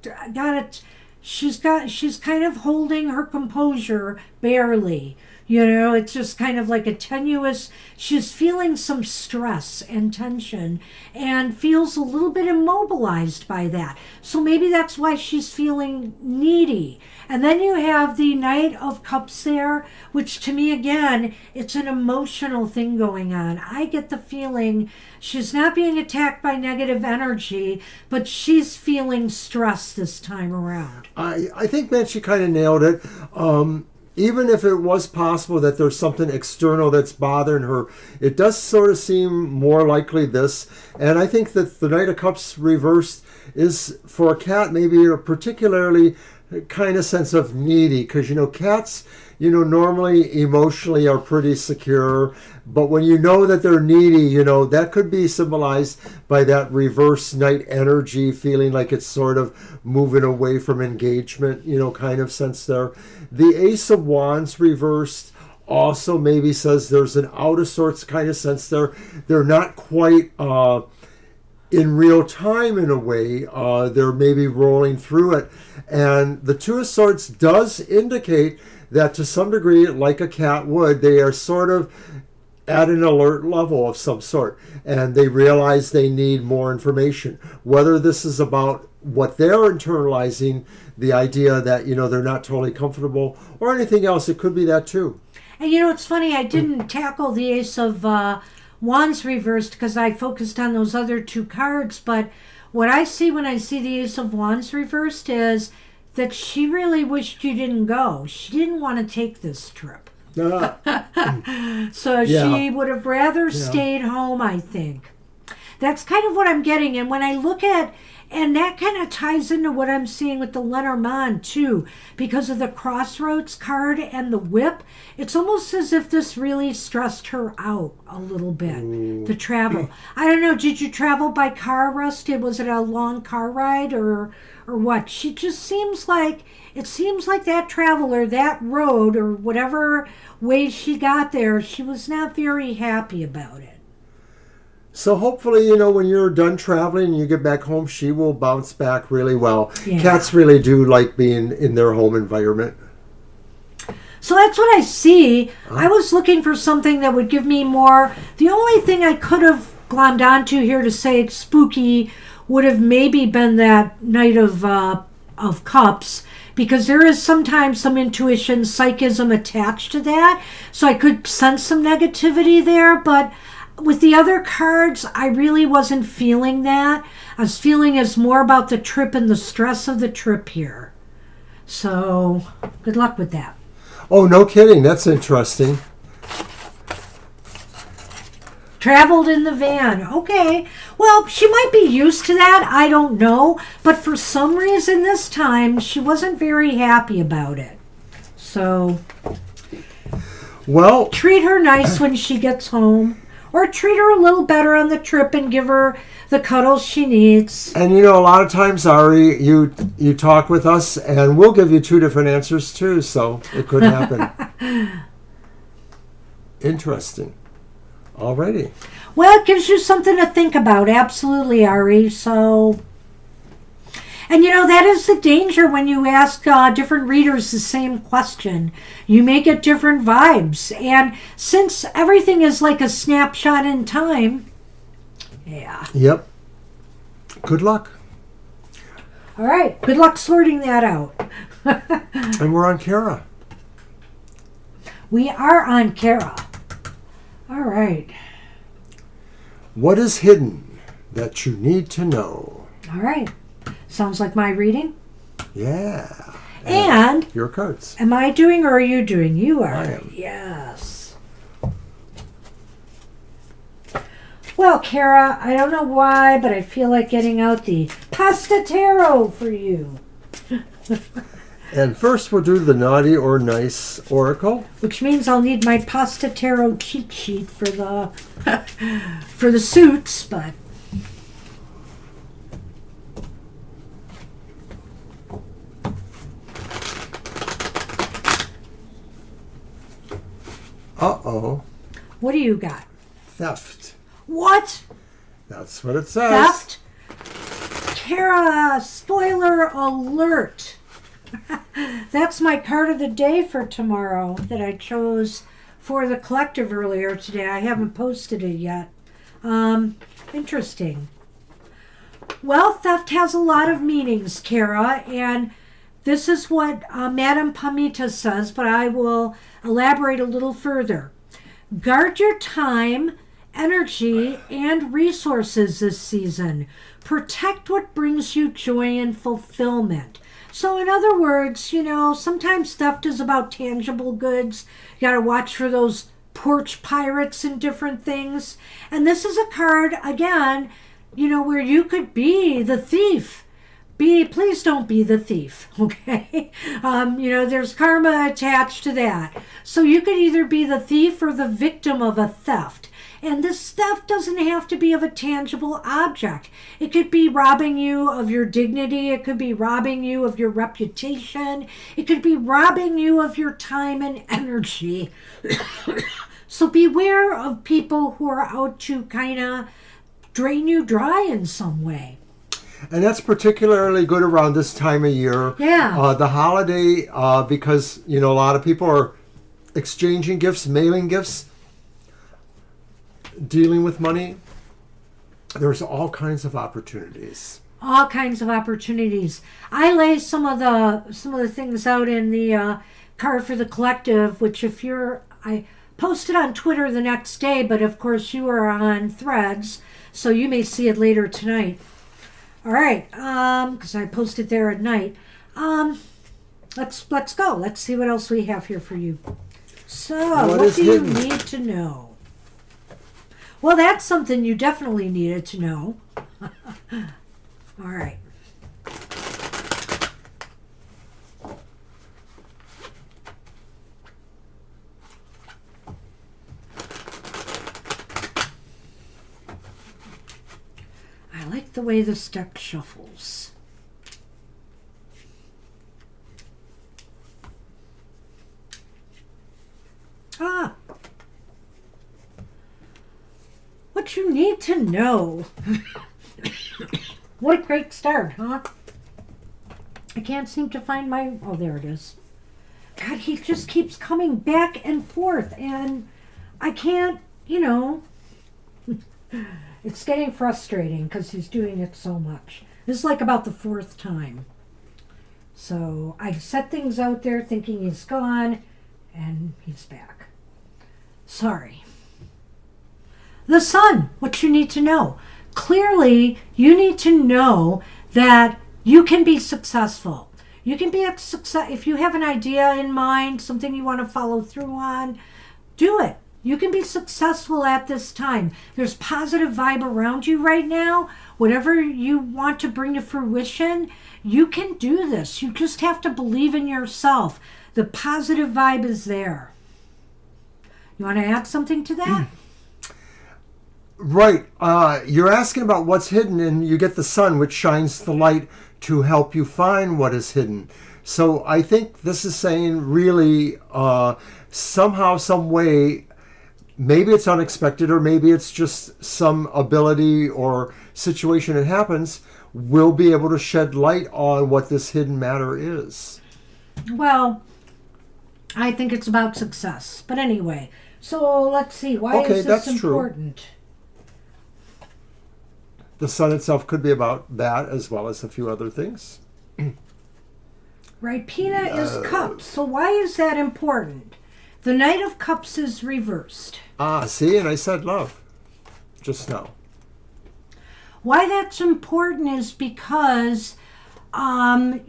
kind of holding her composure barely. You know, it's just kind of like a tenuous, she's feeling some stress and tension and feels a little bit immobilized by that. So maybe that's why she's feeling needy. And then you have the Knight of Cups there, which to me, again, it's an emotional thing going on. I get the feeling she's not being attacked by negative energy, but she's feeling stress this time around. I think that she kind of nailed it. Even if it was possible that there's something external that's bothering her, it does sort of seem more likely this. And I think that the Knight of Cups reversed is, for a cat, maybe a particularly kind of sense of needy, because, you know, cats, you know, normally emotionally are pretty secure, but when you know that they're needy, you know, that could be symbolized by that reverse Knight energy, feeling like it's sort of moving away from engagement, you know, kind of sense there. The Ace of Wands reversed also maybe says there's an out of sorts kind of sense there. They're not quite in real time in a way. They're maybe rolling through it. And the Two of Swords does indicate that to some degree, like a cat would, they are sort of at an alert level of some sort. And they realize they need more information. Whether this is about what they're internalizing, the idea that, you know, they're not totally comfortable, or anything else, it could be that too. And you know, it's funny, I didn't tackle the Ace of Wands reversed because I focused on those other two cards, but what I see when I see the Ace of Wands reversed is that she really wished you didn't go. She didn't want to take this trip. So she would have rather stayed home, I think. That's kind of what I'm getting. And when I look at, and that kind of ties into what I'm seeing with the Lenormand too, because of the Crossroads card and the whip. It's almost as if this really stressed her out a little bit, the travel. I don't know, did you travel by car, Rusty? Was it a long car ride or what? She just seems like, it seems like that travel or that road or whatever way she got there, she was not very happy about it. So hopefully, you know, when you're done traveling and you get back home, she will bounce back really well. Yeah. Cats really do like being in their home environment. So that's what I see. I was looking for something that would give me more. The only thing I could have glommed onto here to say it's spooky would have maybe been that Knight of Cups, because there is sometimes some intuition, psychism attached to that. So I could sense some negativity there, but with the other cards, I really wasn't feeling that. I was feeling it's more about the trip and the stress of the trip here. So, good luck with that. Oh, no kidding. That's interesting. Traveled in the van. Okay. Well, she might be used to that. I don't know. But for some reason this time, she wasn't very happy about it. So, well, treat her nice when she gets home. Or treat her a little better on the trip and give her the cuddles she needs. And you know, a lot of times, Ari, you talk with us and we'll give you two different answers too, so it could happen. Interesting. Alrighty. Well, it gives you something to think about. Absolutely, Ari. So, and you know, that is the danger when you ask different readers the same question. You may get different vibes. And since everything is like a snapshot in time, yeah. Yep. Good luck. All right. Good luck sorting that out. And we're on Kara. We are on Kara. All right. What is hidden that you need to know? All right. Sounds like my reading? Yeah. And your cards. Am I doing or are you doing? You are. I am. Yes. Well, Kara, I don't know why, but I feel like getting out the Pasta Tarot for you. And first we'll do the naughty or nice oracle. Which means I'll need my pasta tarot cheat sheet for the for the suits, but Uh-oh. what do you got? Theft. What? That's what it says. Theft? Kara, spoiler alert. That's my card of the day for tomorrow that I chose for the collective earlier today. I haven't posted it yet. Interesting. Well, theft has a lot of meanings, Kara, and this is what Madame Pamita says, but I will elaborate a little further. Guard your time, energy, and resources this season. Protect what brings you joy and fulfillment. So in other words, you know, sometimes theft is about tangible goods. You got to watch for those porch pirates and different things. And this is a card, again, you know, where you could be the thief. Please don't be the thief, okay? You know, there's karma attached to that. So you could either be the thief or the victim of a theft. And this theft doesn't have to be of a tangible object. It could be robbing you of your dignity. It could be robbing you of your reputation. It could be robbing you of your time and energy. So beware of people who are out to kind of drain you dry in some way. And that's particularly good around this time of year. Yeah. The holiday, because, you know, a lot of people are exchanging gifts, mailing gifts, dealing with money. There's all kinds of opportunities. All kinds of opportunities. I lay some of the things out in the card for the collective, which I posted on Twitter the next day, but of course you are on Threads, so you may see it later tonight. All right, because I posted there at night. Let's go. Let's see what else we have here for you. So, what do you need to know? Well, that's something you definitely needed to know. All right. I like the way this deck shuffles. What you need to know. What a great start, huh? I can't seem to find my... Oh, there it is. God, he just keeps coming back and forth, and I can't, you know... It's getting frustrating because he's doing it so much. This is like about the fourth time. So I set things out there thinking he's gone, and he's back. Sorry. The sun, what you need to know. Clearly, you need to know that you can be successful. You can be a success. If you have an idea in mind, something you want to follow through on, do it. You can be successful at this time. There's positive vibe around you right now. Whatever you want to bring to fruition, you can do this. You just have to believe in yourself. The positive vibe is there. You want to add something to that? Right. You're asking about what's hidden, and you get the sun, which shines the light to help you find what is hidden. So I think this is saying really somehow, some way, maybe it's unexpected or maybe it's just some ability or situation that happens, we'll be able to shed light on what this hidden matter is. Well, I think it's about success. But anyway, so let's see. Why is this important? True. The sun itself could be about that as well as a few other things. Right, Pina is cups. So why is that important? The Knight of Cups is reversed. See, and I said love just now. Why that's important is because I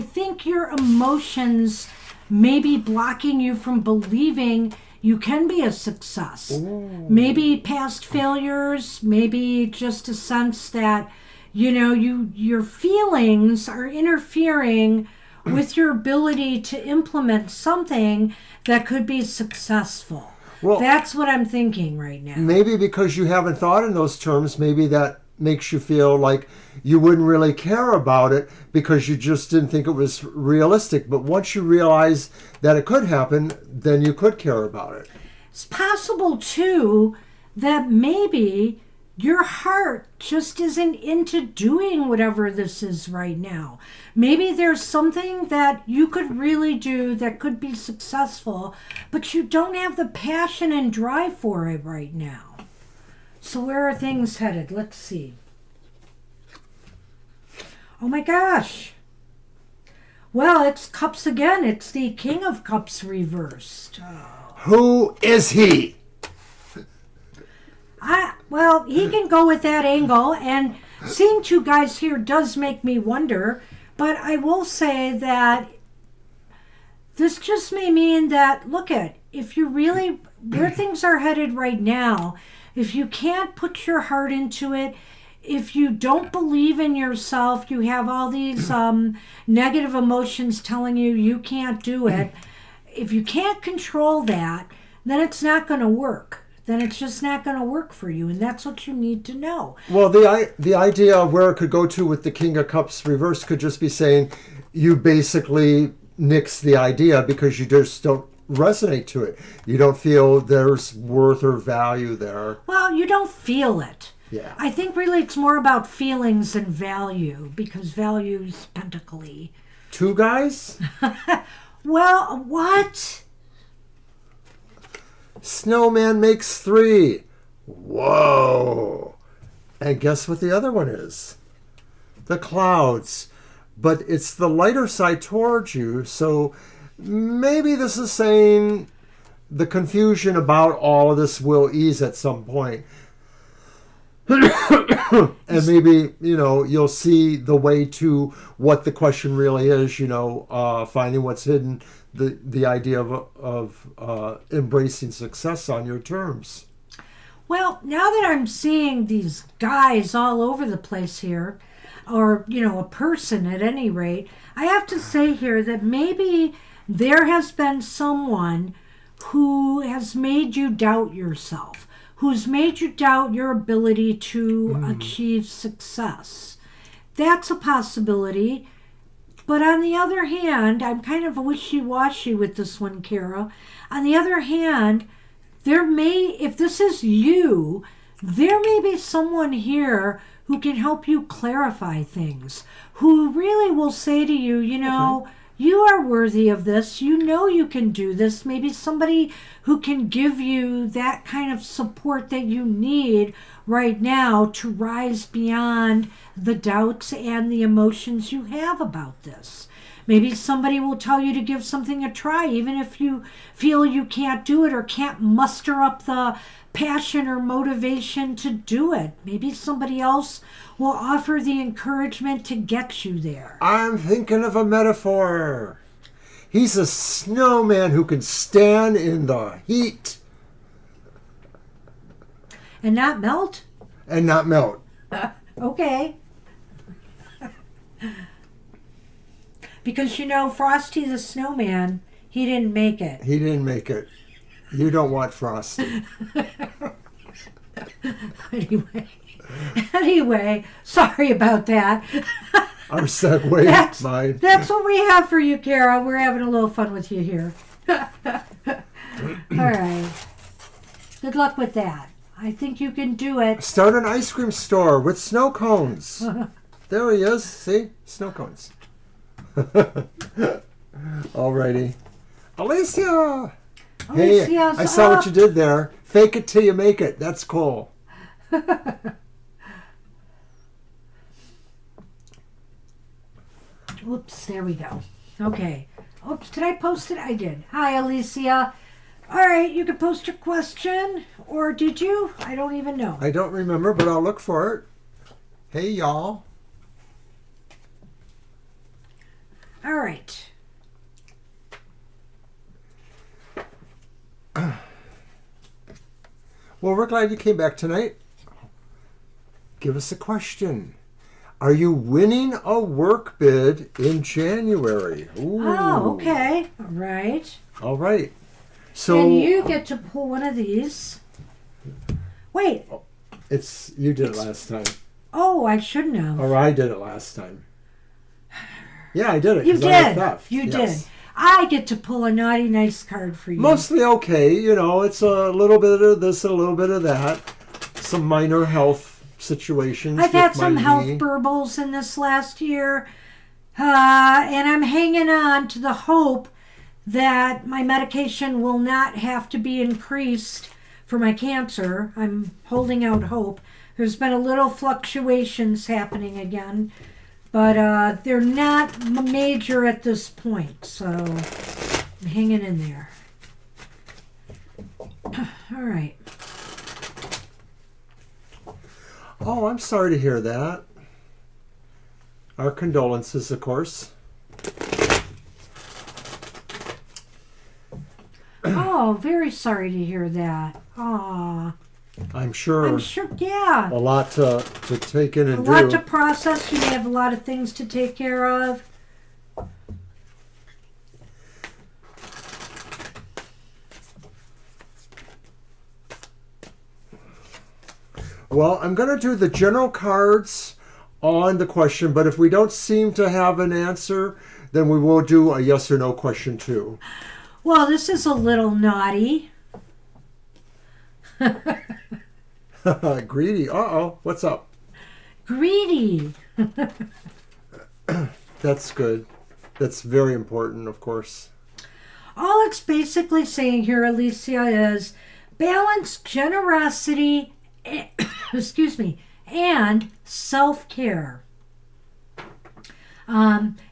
think your emotions may be blocking you from believing you can be a success. Ooh. Maybe past failures, maybe just a sense that your feelings are interfering with your ability to implement something that could be successful. Well, that's what I'm thinking right now. Maybe because you haven't thought in those terms, maybe that makes you feel like you wouldn't really care about it because you just didn't think it was realistic. But once you realize that it could happen, then you could care about it. It's possible, too, that maybe your heart just isn't into doing whatever this is right now. Maybe there's something that you could really do that could be successful, but you don't have the passion and drive for it right now. So where are things headed? Let's see. Oh my gosh. Well, it's Cups again. It's the King of Cups reversed. Who is he? Well, he can go with that angle, and seeing two guys here does make me wonder, but I will say that this just may mean that, if you really, where things are headed right now, if you can't put your heart into it, if you don't believe in yourself, you have all these negative emotions telling you can't do it, if you can't control that, then it's not going to work. Then it's just not going to work for you, and that's what you need to know. Well, the idea of where it could go to with the King of Cups reversed could just be saying you basically nix the idea because you just don't resonate to it. You don't feel there's worth or value there. Well, you don't feel it. Yeah. I think really it's more about feelings than value, because value's pentacly. Two guys? Well, what? Snowman makes 3. Whoa. And guess what the other one is? The clouds. But it's the lighter side towards you. So maybe this is saying the confusion about all of this will ease at some point. And maybe, you'll see the way to what the question really is, finding what's hidden, the idea of embracing success on your terms. Well, now that I'm seeing these guys all over the place here, or, a person at any rate, I have to say here that maybe there has been someone who has made you doubt yourself, who's made you doubt your ability to achieve success. That's a possibility. But on the other hand, I'm kind of wishy-washy with this one, Kara. On the other hand, if this is you, there may be someone here who can help you clarify things, who really will say to you, okay, you are worthy of this. You can do this. Maybe somebody who can give you that kind of support that you need right now to rise beyond the doubts and the emotions you have about this. Maybe somebody will tell you to give something a try, even if you feel you can't do it or can't muster up the passion or motivation to do it. Maybe somebody else will offer the encouragement to get you there. I'm thinking of a metaphor. He's a snowman who can stand in the heat. And not melt? And not melt. Okay. Because, Frosty the Snowman, he didn't make it. He didn't make it. You don't want Frosty. Anyway, sorry about that. Our segue, mine. That's what we have for you, Kara. We're having a little fun with you here. All right. Good luck with that. I think you can do it. Start an ice cream store with snow cones. There he is. See? Snow cones. Alrighty. Alicia! Hey, I saw what you did there. Fake it till you make it. That's cool. Oops, there we go. Okay. Oops, did I post it? I did. Hi, Alicia. All right, you can post your question. Or did you? I don't even know. I don't remember, but I'll look for it. Hey, y'all. All right. Well, we're glad you came back tonight. Give us a question. Are you winning a work bid in January? Ooh. Oh, okay. All right. All right. So And you get to pull one of these. Wait. you did it last time. Oh, I shouldn't have. Or I did it last time. Yeah, I did it. You 'cause I had did. theft. You Yes. did. I get to pull a naughty nice card for you. Mostly okay. You know, it's a little bit of this, a little bit of that. Some minor health situations. I've had with some my health knee. burbles in this last year. And I'm hanging on to the hope that my medication will not have to be increased for my cancer. I'm holding out hope. There's been a little fluctuations happening again, but they're not major at this point, so I'm hanging in there. All right. Oh, I'm sorry to hear that. Our condolences, of course. Oh, very sorry to hear that. Aw. I'm sure I'm sure, yeah. a lot to take in A and lot do. to process. You may have a lot of things to take care of. Well, I'm going to do the general cards on the question, but if we don't seem to have an answer, then we will do a yes or no question too. Well, this is a little naughty. Greedy. Uh-oh. What's up? Greedy. That's good. That's very important, of course. All it's basically saying here, Alicia, is balance generosity, excuse me, and self-care.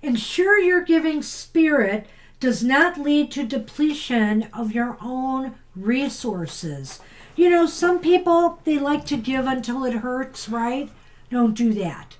Ensure your giving spirit does not lead to depletion of your own resources. You know, some people, they like to give until it hurts, right? Don't do that.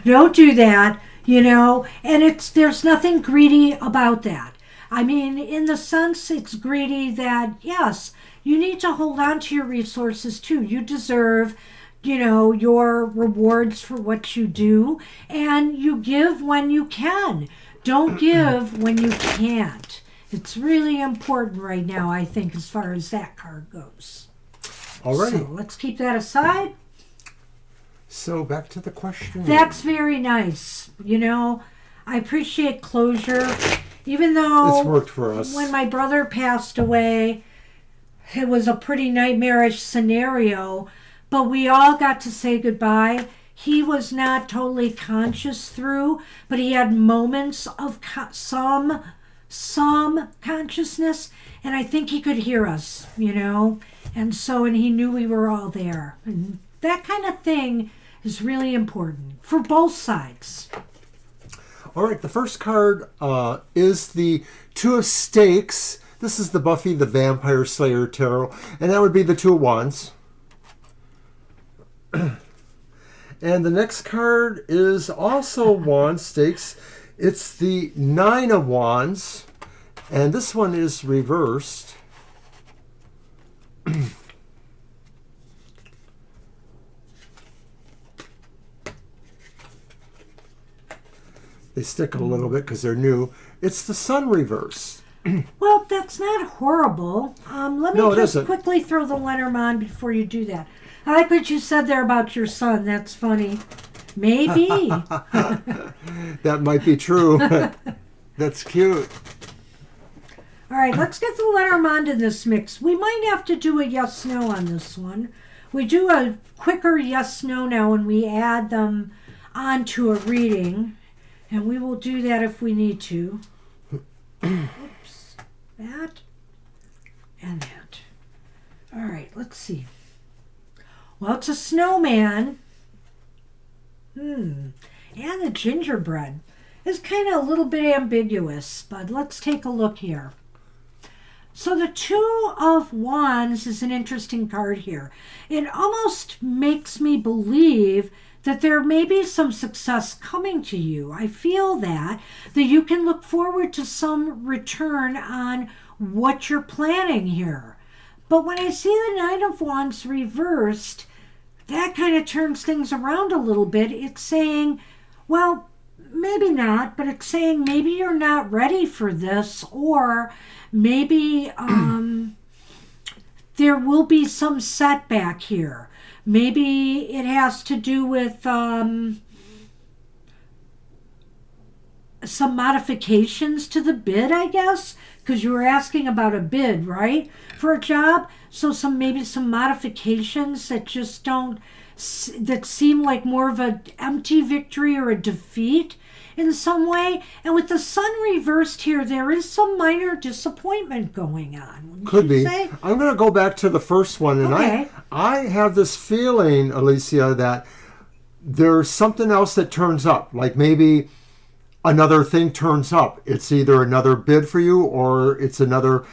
Don't do that, you know, and there's nothing greedy about that. I mean, in the sense, it's greedy that, yes, you need to hold on to your resources too. You deserve, you know, your rewards for what you do, and you give when you can. Don't give when you can't. It's really important right now, I think, as far as that card goes. All right. So let's keep that aside. So back to the question. That's very nice. You know, I appreciate closure. Even though It's worked for us. when my brother passed away, it was a pretty nightmarish scenario, but we all got to say goodbye. He was not totally conscious through, but he had moments of some consciousness, and I think he could hear us, you know, and he knew we were all there. And that kind of thing is really important for both sides. All right, the first card is the Two of Stakes. This is the Buffy the Vampire Slayer Tarot, and that would be the Two of Wands. And the next card is also Wand Stakes. It's the Nine of Wands, and this one is reversed. They stick a little bit because they're new. It's the Sun reverse. Well, that's not horrible. Let me No, it just isn't. quickly throw the Lenormand before you do that. I like what you said there about your son. That's funny. Maybe. That might be true. That's cute. All right, let's get the Lenormand in this mix. We might have to do a yes-no on this one. We do a quicker yes-no now when we add them onto a reading, and we will do that if we need to. Oops. That and that. All right, let's see. Well, it's a snowman. And a gingerbread. It's kind of a little bit ambiguous, but let's take a look here. So the Two of Wands is an interesting card here. It almost makes me believe that there may be some success coming to you. I feel that you can look forward to some return on what you're planning here. But when I see the Nine of Wands reversed, that kind of turns things around a little bit. It's saying, well, maybe not, but it's saying maybe you're not ready for this, or maybe there will be some setback here. Maybe it has to do with some modifications to the bid, I guess, because you were asking about a bid, right, for a job. So maybe some modifications that just don't, that seem like more of an empty victory or a defeat in some way. And with the sun reversed here, there is some minor disappointment going on. Could be. I'm going to go back to the first one, and Okay. I have this feeling, Alicia, that there's something else that turns up. Like maybe another thing turns up. It's either another bid for you, or it's another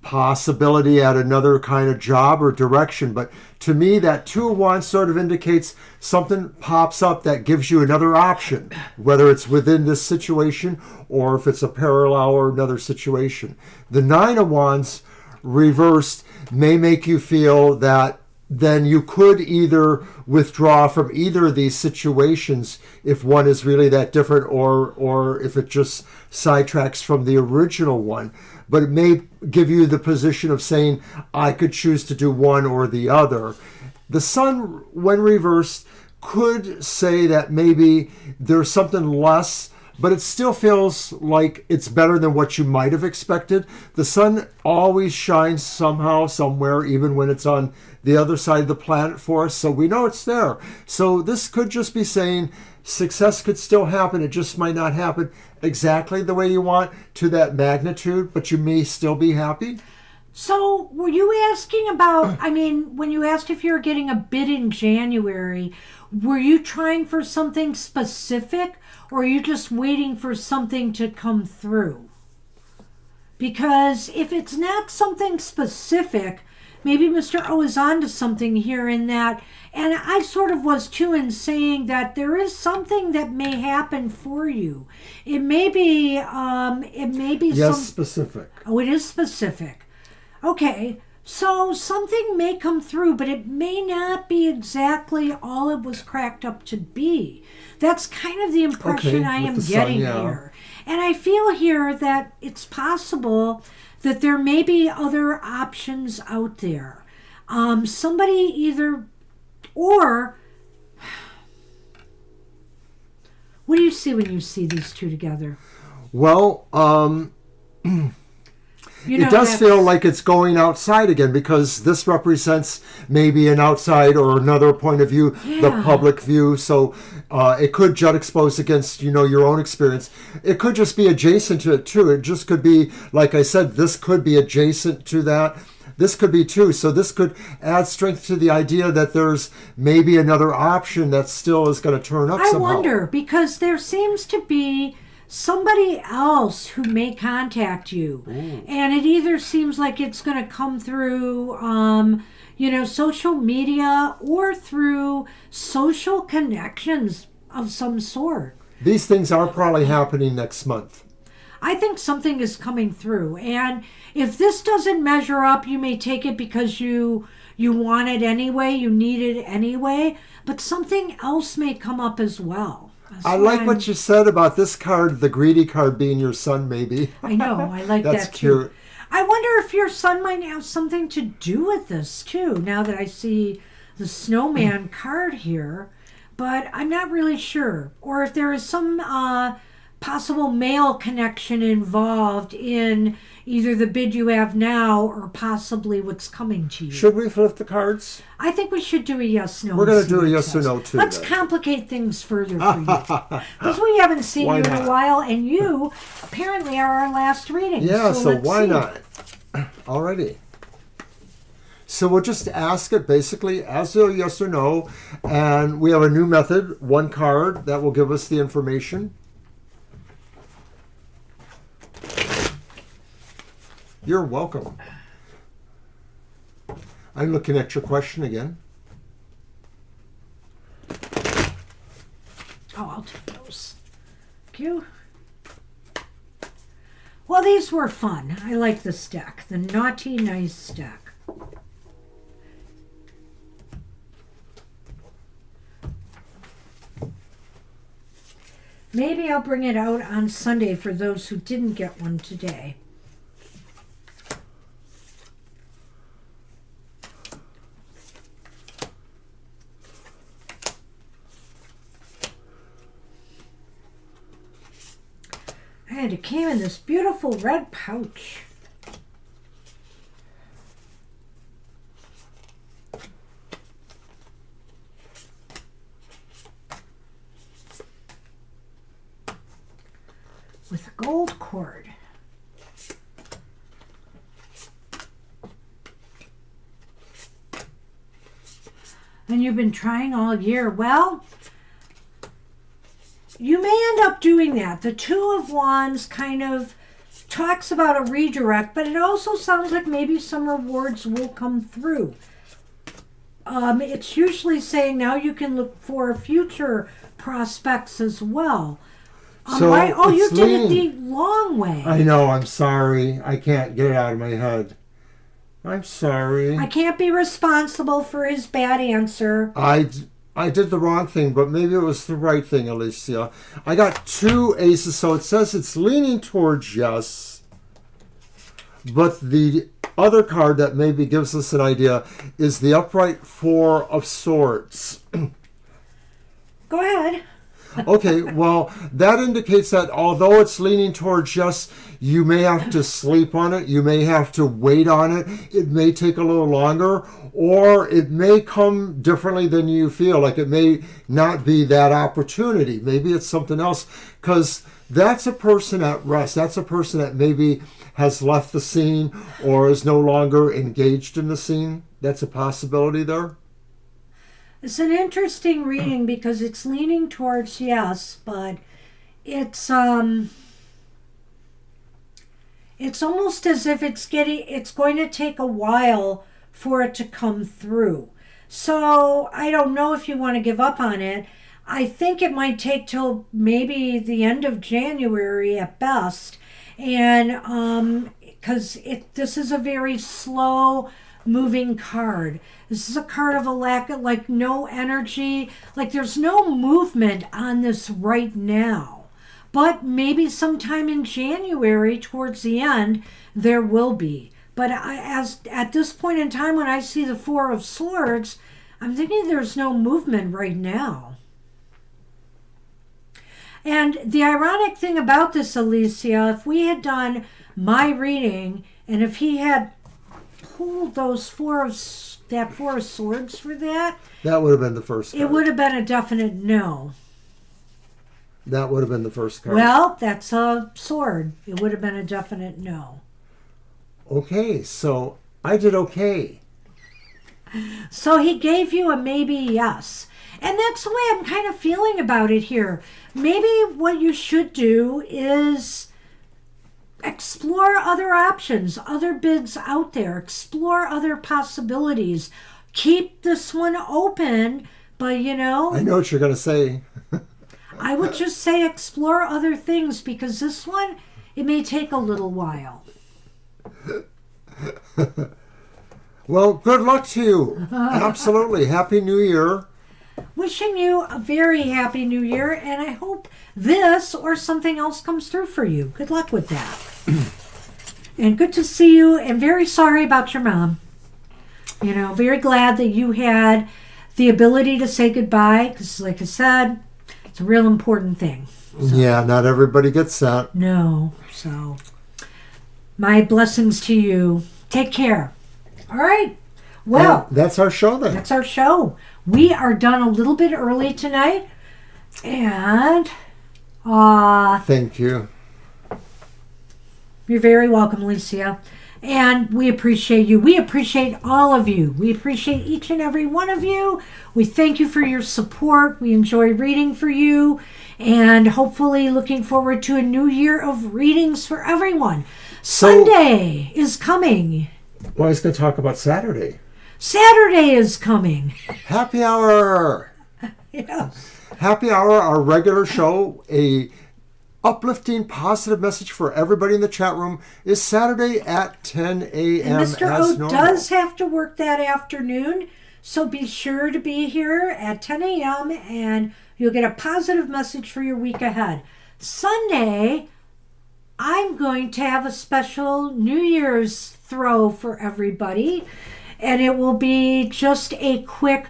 possibility at another kind of job or direction. But to me, that Two of Wands sort of indicates something pops up that gives you another option, whether it's within this situation or if it's a parallel or another situation. The Nine of Wands reversed may make you feel that then you could either withdraw from either of these situations if one is really that different, or if it just sidetracks from the original one. But it may give you the position of saying, I could choose to do one or the other. The sun, when reversed, could say that maybe there's something less, but it still feels like it's better than what you might have expected. The sun always shines somehow, somewhere, even when it's on the other side of the planet for us, so we know it's there. So this could just be saying success could still happen. It just might not happen exactly the way you want, to that magnitude, but you may still be happy. So were you asking about, I mean, when you asked if you were getting a bid in January, were you trying for something specific, or are you just waiting for something to come through? Because if it's not something specific, maybe Mr. O is onto something here in that, and I sort of was too, in saying that there is something that may happen for you. It may be Yes, specific. Oh, it is specific. Okay, so something may come through, but it may not be exactly all it was cracked up to be. That's kind of the impression I am getting here. And I feel here that it's possible that there may be other options out there. Somebody either, or, what do you see when you see these two together? Well, it does feel like it's going outside again, because this represents maybe an outside or another point of view, the public view. So it could jut expose against, your own experience. It could just be adjacent to it too. It just could be, like I said, this could be adjacent to that. This could be too. So this could add strength to the idea that there's maybe another option that still is going to turn up somehow. I wonder, because there seems to be somebody else who may contact you. Ooh. And it either seems like it's going to come through social media, or through social connections of some sort. These things are probably happening next month. I think something is coming through, and if this doesn't measure up, you may take it because you want it anyway, you need it anyway, but something else may come up as well. I like what you said about this card, the greedy card, being your son, maybe. I know, I like That's that too. cute. I wonder if your son might have something to do with this too, now that I see the snowman card here, but I'm not really sure. Or if there is some possible male connection involved in either the bid you have now or possibly what's coming to you. Should we flip the cards? I think we should do a yes/no. We're going to do a yes or no too. Let's then. complicate things further for you, because we haven't seen you in a while, and you apparently are our last reading. Yeah, so why see. not? Alrighty. So we'll just ask it basically as a yes or no, and we have a new method, one card that will give us the information. You're welcome. I'm looking at your question again. Oh, I'll take those. Thank you. Well, these were fun. I like this deck, the Naughty Nice deck. Maybe I'll bring it out on Sunday for those who didn't get one today. And it came in this beautiful red pouch. With a gold cord. And you've been trying all year. Well, you may end up doing that. The Two of Wands kind of talks about a redirect, but it also sounds like maybe some rewards will come through. It's usually saying now you can look for future prospects as well. So right? Oh, you it's did it leaning. the long way. I know, I'm sorry. I can't get it out of my head. I'm sorry. I can't be responsible for his bad answer. I did the wrong thing, but maybe it was the right thing, Alicia. I got 2 aces, so it says it's leaning towards yes. But the other card that maybe gives us an idea is the upright 4 of swords. Go ahead. Okay, well, that indicates that although it's leaning towards yes, you may have to sleep on it, you may have to wait on it, it may take a little longer, or it may come differently than you feel. Like it may not be that opportunity. Maybe it's something else, because that's a person at rest. That's a person that maybe has left the scene or is no longer engaged in the scene. That's a possibility there. It's an interesting reading because it's leaning towards yes, but it's almost as if it's going to take a while for it to come through. So I don't know if you want to give up on it. I think it might take till maybe the end of January at best, and because this is a very slow moving card. This is a card of a lack of, like, no energy, like there's no movement on this right now. But maybe sometime in January towards the end there will be. But at this point in time when I see the 4 of swords, I'm thinking there's no movement right now. And the ironic thing about this, Alicia, if we had done my reading and if he had pulled those 4 of swords for that would have been the first card. It would have been a definite no. That would have been the first card. Well, that's a sword. It would have been a definite no. Okay, so I did okay. So he gave you a maybe yes. And that's the way I'm kind of feeling about it here. Maybe what you should do is explore other options, other bids out there, explore other possibilities. Keep this one open, but I know what you're going to say. I would just say explore other things because this one, it may take a little while. Well, good luck to you. Absolutely. Happy New Year. Wishing you a very happy new year, and I hope this or something else comes through for you. Good luck with that. And good to see you, and very sorry about your mom. Very glad that you had the ability to say goodbye, because like I said, it's a real important thing. So, yeah, not everybody gets that. No, so my blessings to you. Take care. All right. Well, and that's our show then. That's our show. We are done a little bit early tonight. And thank you. You're very welcome, Alicia. And we appreciate you. We appreciate all of you. We appreciate each and every one of you. We thank you for your support. We enjoy reading for you. And hopefully looking forward to a new year of readings for everyone. Sunday is coming. Well, I was going to talk about Saturday. Saturday is coming. Happy Hour. Yeah. Happy Hour, our regular show, a uplifting, positive message for everybody in the chat room, is Saturday at 10 a.m. And Mr. O does have to work that afternoon, So be sure to be here at 10 a.m. and you'll get a positive message for your week ahead. Sunday, I'm going to have a special New Year's throw for everybody. And it will be just a quick,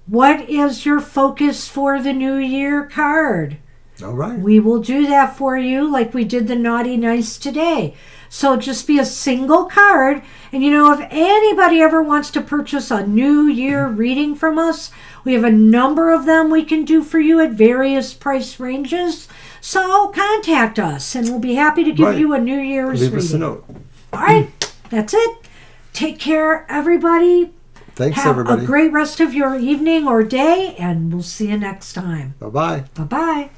what is your focus for the new year card? All right. We will do that for you like we did the naughty nice today. So just be a single card. And if anybody ever wants to purchase a New Year reading from us, we have a number of them we can do for you at various price ranges. So contact us and we'll be happy to give you a New Year's reading. Leave us a note. All right, that's it. Take care, everybody. Thanks, Have everybody. a great rest of your evening or day, and we'll see you next time. Bye-bye. Bye-bye.